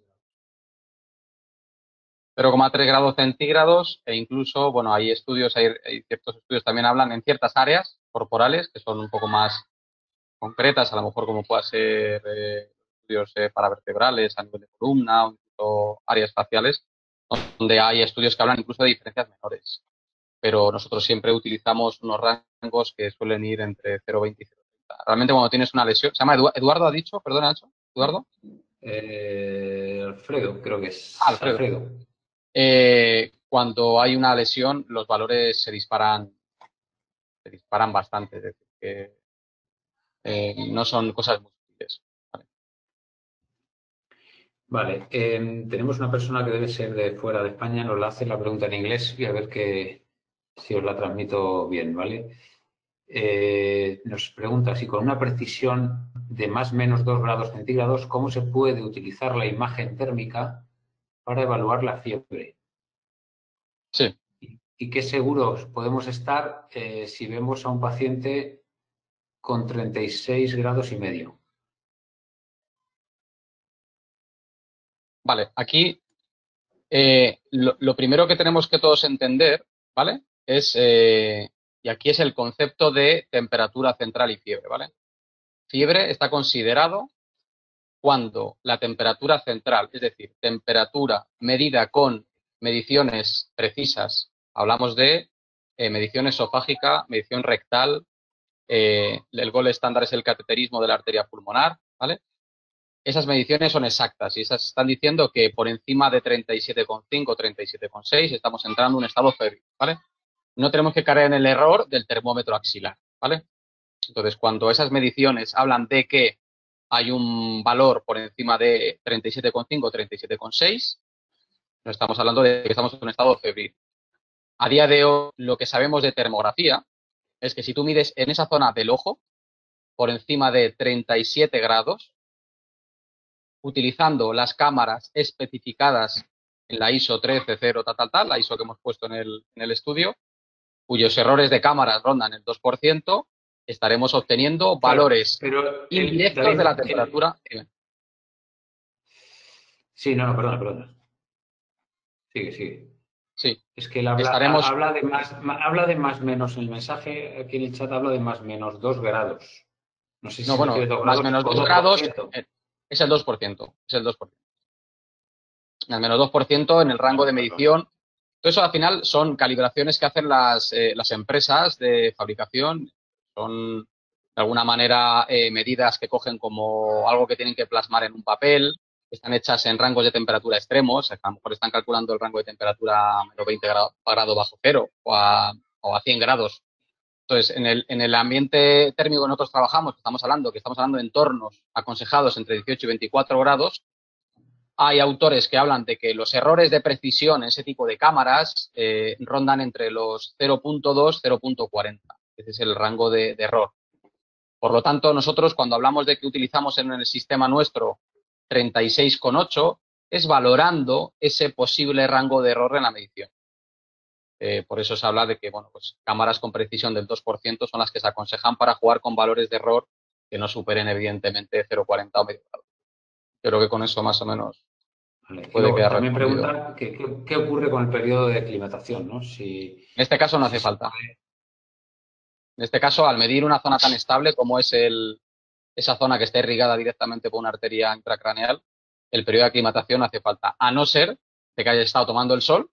0,3 grados centígrados e incluso, bueno, hay estudios, hay ciertos estudios también hablan en ciertas áreas corporales que son un poco más concretas, a lo mejor como pueda ser estudios paravertebrales a nivel de columna o incluso áreas faciales, donde hay estudios que hablan incluso de diferencias menores. Pero nosotros siempre utilizamos unos rangos que suelen ir entre 0,20 y 0,30. Realmente cuando tienes una lesión, ¿se llama Eduardo, ha dicho? Perdona, Nacho. ¿Eduardo? Alfredo, creo que es Alfredo. Alfredo. Cuando hay una lesión, los valores se disparan bastante. Es decir, que no son cosas muy útiles. Vale, tenemos una persona que debe ser de fuera de España, nos la hace la pregunta en inglés y a ver si os la transmito bien, ¿vale? Nos pregunta si con una precisión de más o menos 2 grados centígrados, ¿cómo se puede utilizar la imagen térmica para evaluar la fiebre? Sí. ¿Y qué seguros podemos estar si vemos a un paciente con 36 grados y medio? Vale, aquí lo primero que tenemos que todos entender, ¿vale? Y aquí es el concepto de temperatura central y fiebre, ¿vale? Fiebre está considerado cuando la temperatura central, es decir, temperatura medida con mediciones precisas, hablamos de medición esofágica, medición rectal, el gol estándar es el cateterismo de la arteria pulmonar, ¿vale? Esas mediciones son exactas y esas están diciendo que por encima de 37,5, 37,6 estamos entrando en un estado febril, ¿vale? No tenemos que caer en el error del termómetro axilar, ¿vale? Entonces, cuando esas mediciones hablan de que hay un valor por encima de 37,5 o 37,6, no estamos hablando de que estamos en un estado febril. A día de hoy, lo que sabemos de termografía es que si tú mides en esa zona del ojo, por encima de 37 grados, utilizando las cámaras especificadas en la ISO 130, la ISO que hemos puesto en el estudio, cuyos errores de cámaras rondan el 2%, estaremos obteniendo valores indirectos David, de la temperatura. Sí, no, perdona. Sigue. Sí, Es que él estaremos. habla de más menos. El mensaje aquí en el chat habla de más menos 2 grados. No sé si No, se bueno, refiere a 2 más grados menos o 2 grados 2%. es el 2%. Es el 2%. Al menos 2% en el rango de medición. Todo eso al final son calibraciones que hacen las empresas de fabricación. Son de alguna manera medidas que cogen como algo que tienen que plasmar en un papel. Están hechas en rangos de temperatura extremos. A lo mejor están calculando el rango de temperatura a menos 20 grados bajo cero o a 100 grados. Entonces, en el ambiente térmico que nosotros trabajamos, que estamos hablando de entornos aconsejados entre 18 y 24 grados, hay autores que hablan de que los errores de precisión en ese tipo de cámaras rondan entre los 0,2 y 0,40. Ese es el rango de error. Por lo tanto, nosotros cuando hablamos de que utilizamos en el sistema nuestro 36,8, es valorando ese posible rango de error en la medición. Por eso se habla de que bueno, pues cámaras con precisión del 2% son las que se aconsejan para jugar con valores de error que no superen evidentemente 0,40 o medio grado. Yo creo que con eso más o menos Vale. Y puede luego quedar también respondido. pregunta qué ocurre con el periodo de aclimatación, ¿no? En este caso no Si hace se falta. puede. En este caso, al medir una zona tan estable como es esa zona que está irrigada directamente por una arteria intracraneal, el periodo de aclimatación no hace falta, a no ser de que hayas estado tomando el sol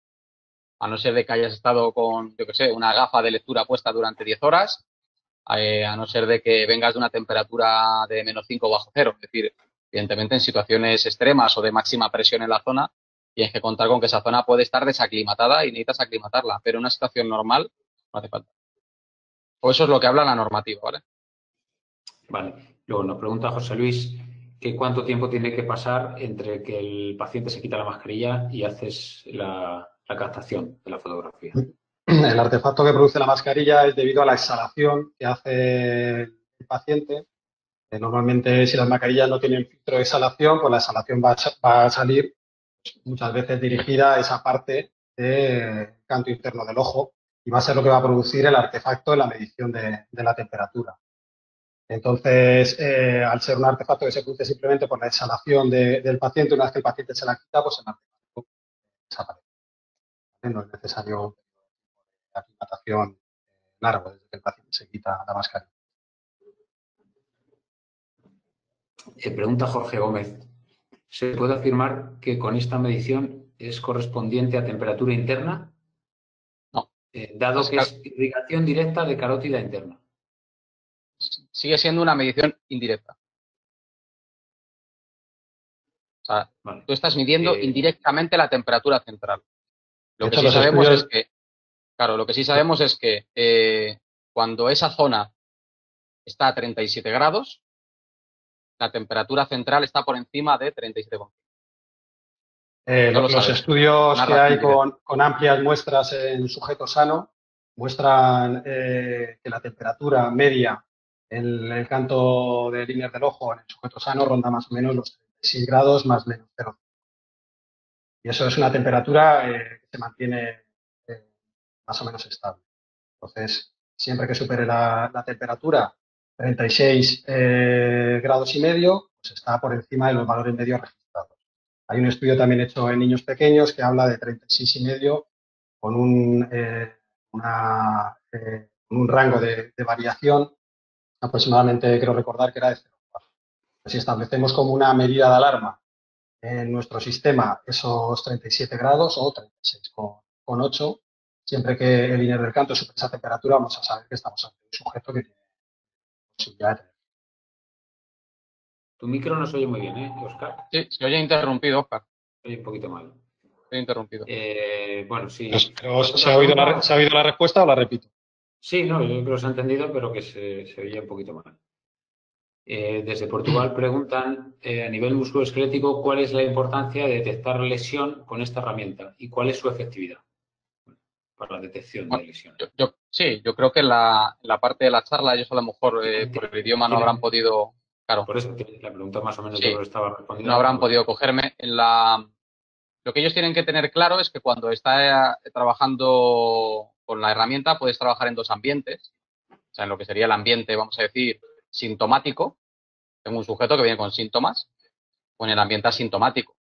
a no ser de que hayas estado con, yo qué sé, una gafa de lectura puesta durante 10 horas, a no ser de que vengas de una temperatura de -5 bajo cero. Es decir, evidentemente en situaciones extremas o de máxima presión en la zona, tienes que contar con que esa zona puede estar desaclimatada y necesitas aclimatarla, pero en una situación normal no hace falta. O eso es lo que habla la normativa, ¿vale? Vale. Luego nos pregunta José Luis que cuánto tiempo tiene que pasar entre que el paciente se quita la mascarilla y haces la captación de la fotografía. El artefacto que produce la mascarilla es debido a la exhalación que hace el paciente. Normalmente, si las mascarillas no tienen filtro de exhalación, pues la exhalación va a salir muchas veces dirigida a esa parte del canto interno del ojo y va a ser lo que va a producir el artefacto en la medición de la temperatura. Entonces, al ser un artefacto que se produce simplemente por la exhalación del paciente, una vez que el paciente se la quita, pues el artefacto desaparece. No es necesario aclimatación largo desde que el paciente se quita la mascarilla. Pregunta Jorge Gómez. ¿Se puede afirmar que con esta medición es correspondiente a temperatura interna? No. Dado que es irrigación directa de carótida interna. Sigue siendo una medición indirecta. O sea, Vale. tú estás midiendo indirectamente la temperatura central. Lo que hecho, sí sabemos estudios... es que, claro, lo que sí sabemos es que cuando esa zona está a 37 grados, la temperatura central está por encima de 37,5. Los estudios que hay con amplias muestras en sujeto sano muestran que la temperatura media en el canto de líneas del ojo en el sujeto sano ronda más o menos los 36 grados más menos 0. Y eso es una temperatura que se mantiene más o menos estable. Entonces, siempre que supere la temperatura 36 grados y medio, pues está por encima de los valores medios registrados. Hay un estudio también hecho en niños pequeños que habla de 36 y medio con un rango de variación aproximadamente, creo recordar que era de 0,4. Si establecemos como una medida de alarma en nuestro sistema esos 37 grados o 36,8, siempre que el INER del canto supere esa temperatura, vamos a saber que estamos ante un sujeto que tiene posibilidad de tener. Tu micro no se oye muy bien, Oscar? Sí, se oye interrumpido, Oscar. Se oye un poquito mal. Se oye interrumpido. Bueno, sí. Pero, ¿se ha oído la respuesta o la repito? Sí, no, yo creo que se ha entendido, pero que se oye un poquito mal. Desde Portugal preguntan, a nivel musculoesquelético, ¿cuál es la importancia de detectar lesión con esta herramienta y cuál es su efectividad para la detección de lesiones? Sí, yo creo que en la parte de la charla ellos a lo mejor por el idioma no habrán podido, claro. Por eso la pregunta más o menos Sí, yo lo estaba respondiendo. no habrán podido cogerme. Lo que ellos tienen que tener claro es que cuando está trabajando con la herramienta puedes trabajar en dos ambientes. O sea, en lo que sería el ambiente, vamos a decir, sintomático. Tengo un sujeto que viene con síntomas, o en el ambiente asintomático.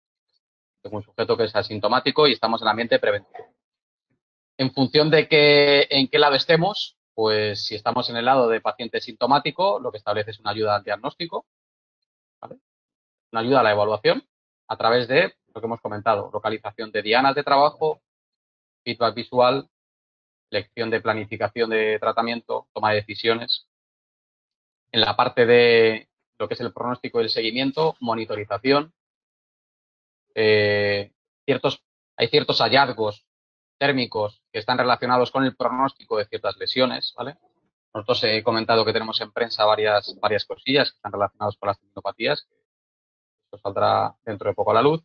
Tengo un sujeto que es asintomático y estamos en el ambiente preventivo. En función de en qué lado estemos, pues si estamos en el lado de paciente sintomático, lo que establece es una ayuda al diagnóstico, ¿vale? Una ayuda a la evaluación a través de lo que hemos comentado, localización de dianas de trabajo, feedback visual, elección de planificación de tratamiento, toma de decisiones. En la parte de lo que es el pronóstico y el seguimiento, monitorización. Hay ciertos hallazgos térmicos que están relacionados con el pronóstico de ciertas lesiones, ¿vale? Nosotros he comentado que tenemos en prensa varias cosillas que están relacionadas con las tendinopatías, que esto saldrá dentro de poco a la luz.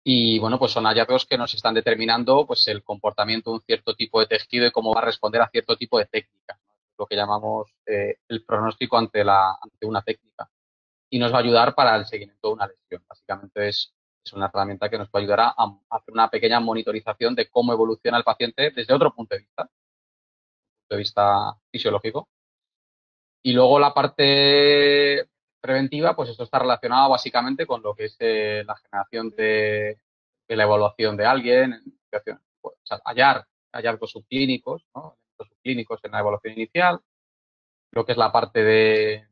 Y bueno, pues son hallazgos que nos están determinando pues el comportamiento de un cierto tipo de tejido y cómo va a responder a cierto tipo de técnicas, ¿no? Lo que llamamos el pronóstico ante una técnica. Y nos va a ayudar para el seguimiento de una lesión. Básicamente es una herramienta que nos va a ayudar a hacer una pequeña monitorización de cómo evoluciona el paciente desde otro punto de vista fisiológico. Y luego la parte preventiva, pues esto está relacionado básicamente con lo que es la generación de la evaluación de alguien, pues, hallar hallazgos subclínicos, ¿no? Subclínicos en la evaluación inicial, lo que es la parte de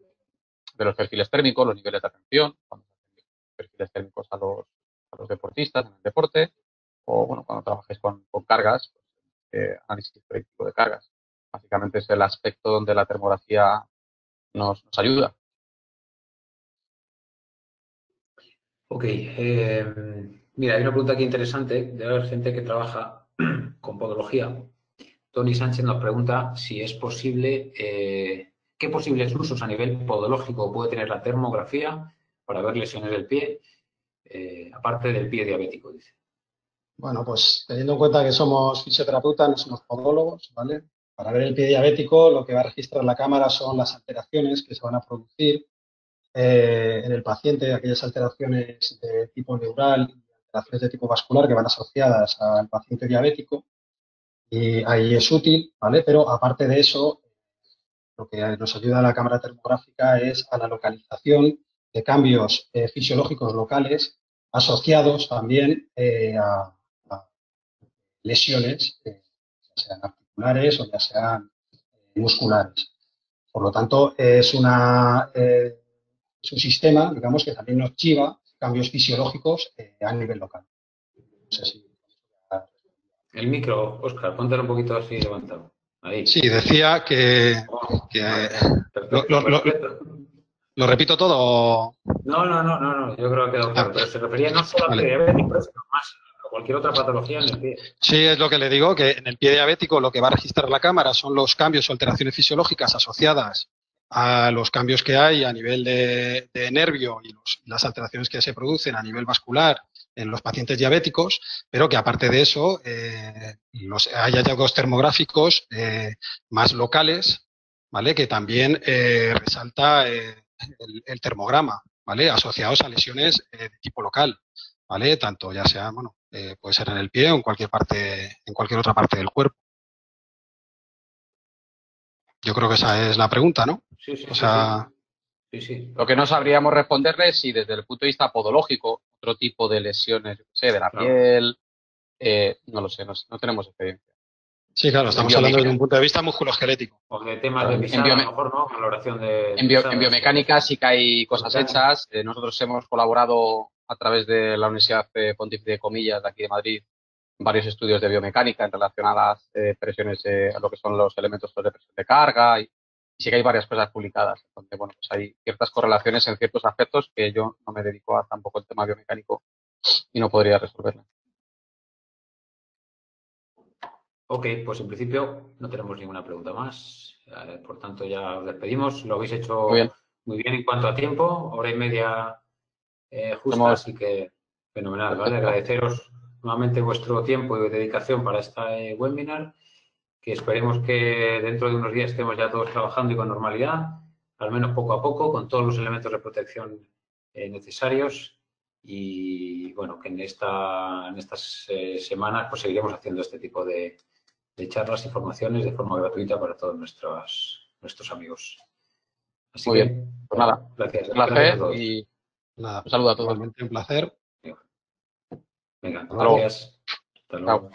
los perfiles térmicos, los niveles de atención, cuando se hacen perfiles térmicos a los deportistas en el deporte, o bueno, cuando trabajéis con cargas, pues, análisis predictivo de cargas. Básicamente es el aspecto donde la termografía nos ayuda. Ok, mira, hay una pregunta aquí interesante. Debe haber gente que trabaja con podología. Tony Sánchez nos pregunta si es posible, qué posibles usos a nivel podológico puede tener la termografía para ver lesiones del pie, aparte del pie diabético, dice. Bueno, pues teniendo en cuenta que somos fisioterapeutas, no somos podólogos, ¿vale? Para ver el pie diabético, lo que va a registrar la cámara son las alteraciones que se van a producir en el paciente, aquellas alteraciones de tipo neural y alteraciones de tipo vascular que van asociadas al paciente diabético. Y ahí es útil, ¿vale? Pero aparte de eso, lo que nos ayuda a la cámara termográfica es a la localización de cambios fisiológicos locales asociados también a lesiones, ya sean articulares o ya sean musculares. Por lo tanto, es un sistema, digamos, que también nos chiva cambios fisiológicos a nivel local. No sé si... El micro, Óscar, póntelo un poquito así levantado. Ahí. Sí, decía Oh, que vale. lo, Perfecto, lo- lo- perfecto. lo repito todo. No, yo creo que ha quedado Ah, claro, pero se refería no solo al pie vale. diabético, sino más a cualquier otra patología en el pie. Sí, es lo que le digo, que en el pie diabético lo que va a registrar la cámara son los cambios o alteraciones fisiológicas asociadas a los cambios que hay a nivel de nervio y las alteraciones que se producen a nivel vascular en los pacientes diabéticos, pero que aparte de eso hay hallazgos termográficos más locales, ¿vale? Que también resalta el termograma, ¿vale? Asociados a lesiones de tipo local. ¿Vale? Tanto ya sea, bueno, puede ser en el pie o en cualquier parte, en cualquier otra parte del cuerpo. Yo creo que esa es la pregunta, ¿no? Sí, sí, O sí, sí. sea, Sí, sí, Lo que no sabríamos responderle es si desde el punto de vista podológico, otro tipo de lesiones, yo qué sé, de la claro. piel, no lo sé, no tenemos experiencia. sí, claro, En, estamos hablando desde un biomecánica, punto de vista musculoesquelético. O de temas de Claro. en, pisada, a lo biome- mejor, ¿no? Valoración de en pisadas o biomecánica sí que hay cosas mecánica. hechas. Nosotros hemos colaborado a través de la Universidad Pontífice de Comillas de aquí de Madrid en varios estudios de biomecánica en relación a las presiones, a lo que son los elementos de presión de carga y sí que hay varias cosas publicadas. Entonces, bueno, pues hay ciertas correlaciones en ciertos aspectos que yo no me dedico a tampoco el tema biomecánico y no podría resolverlo. Ok, pues en principio no tenemos ninguna pregunta más. Por tanto, ya os despedimos. Lo habéis Muy hecho bien. muy bien en cuanto a tiempo, hora y media justa, Hacemos así que fenomenal, ¿vale? perfecto. Agradeceros nuevamente vuestro tiempo y dedicación para este webinar, que esperemos que dentro de unos días estemos ya todos trabajando y con normalidad, al menos poco a poco, con todos los elementos de protección necesarios. Y bueno, que en estas semanas pues seguiremos haciendo este tipo de charlas y formaciones de forma gratuita para todos nuestros amigos. Así Muy bien. que, Pues nada, gracias, un gracias a placer todos. y Nada, un saludo a todos. igualmente un placer. Venga, Hasta luego. gracias. Hasta Chao. luego.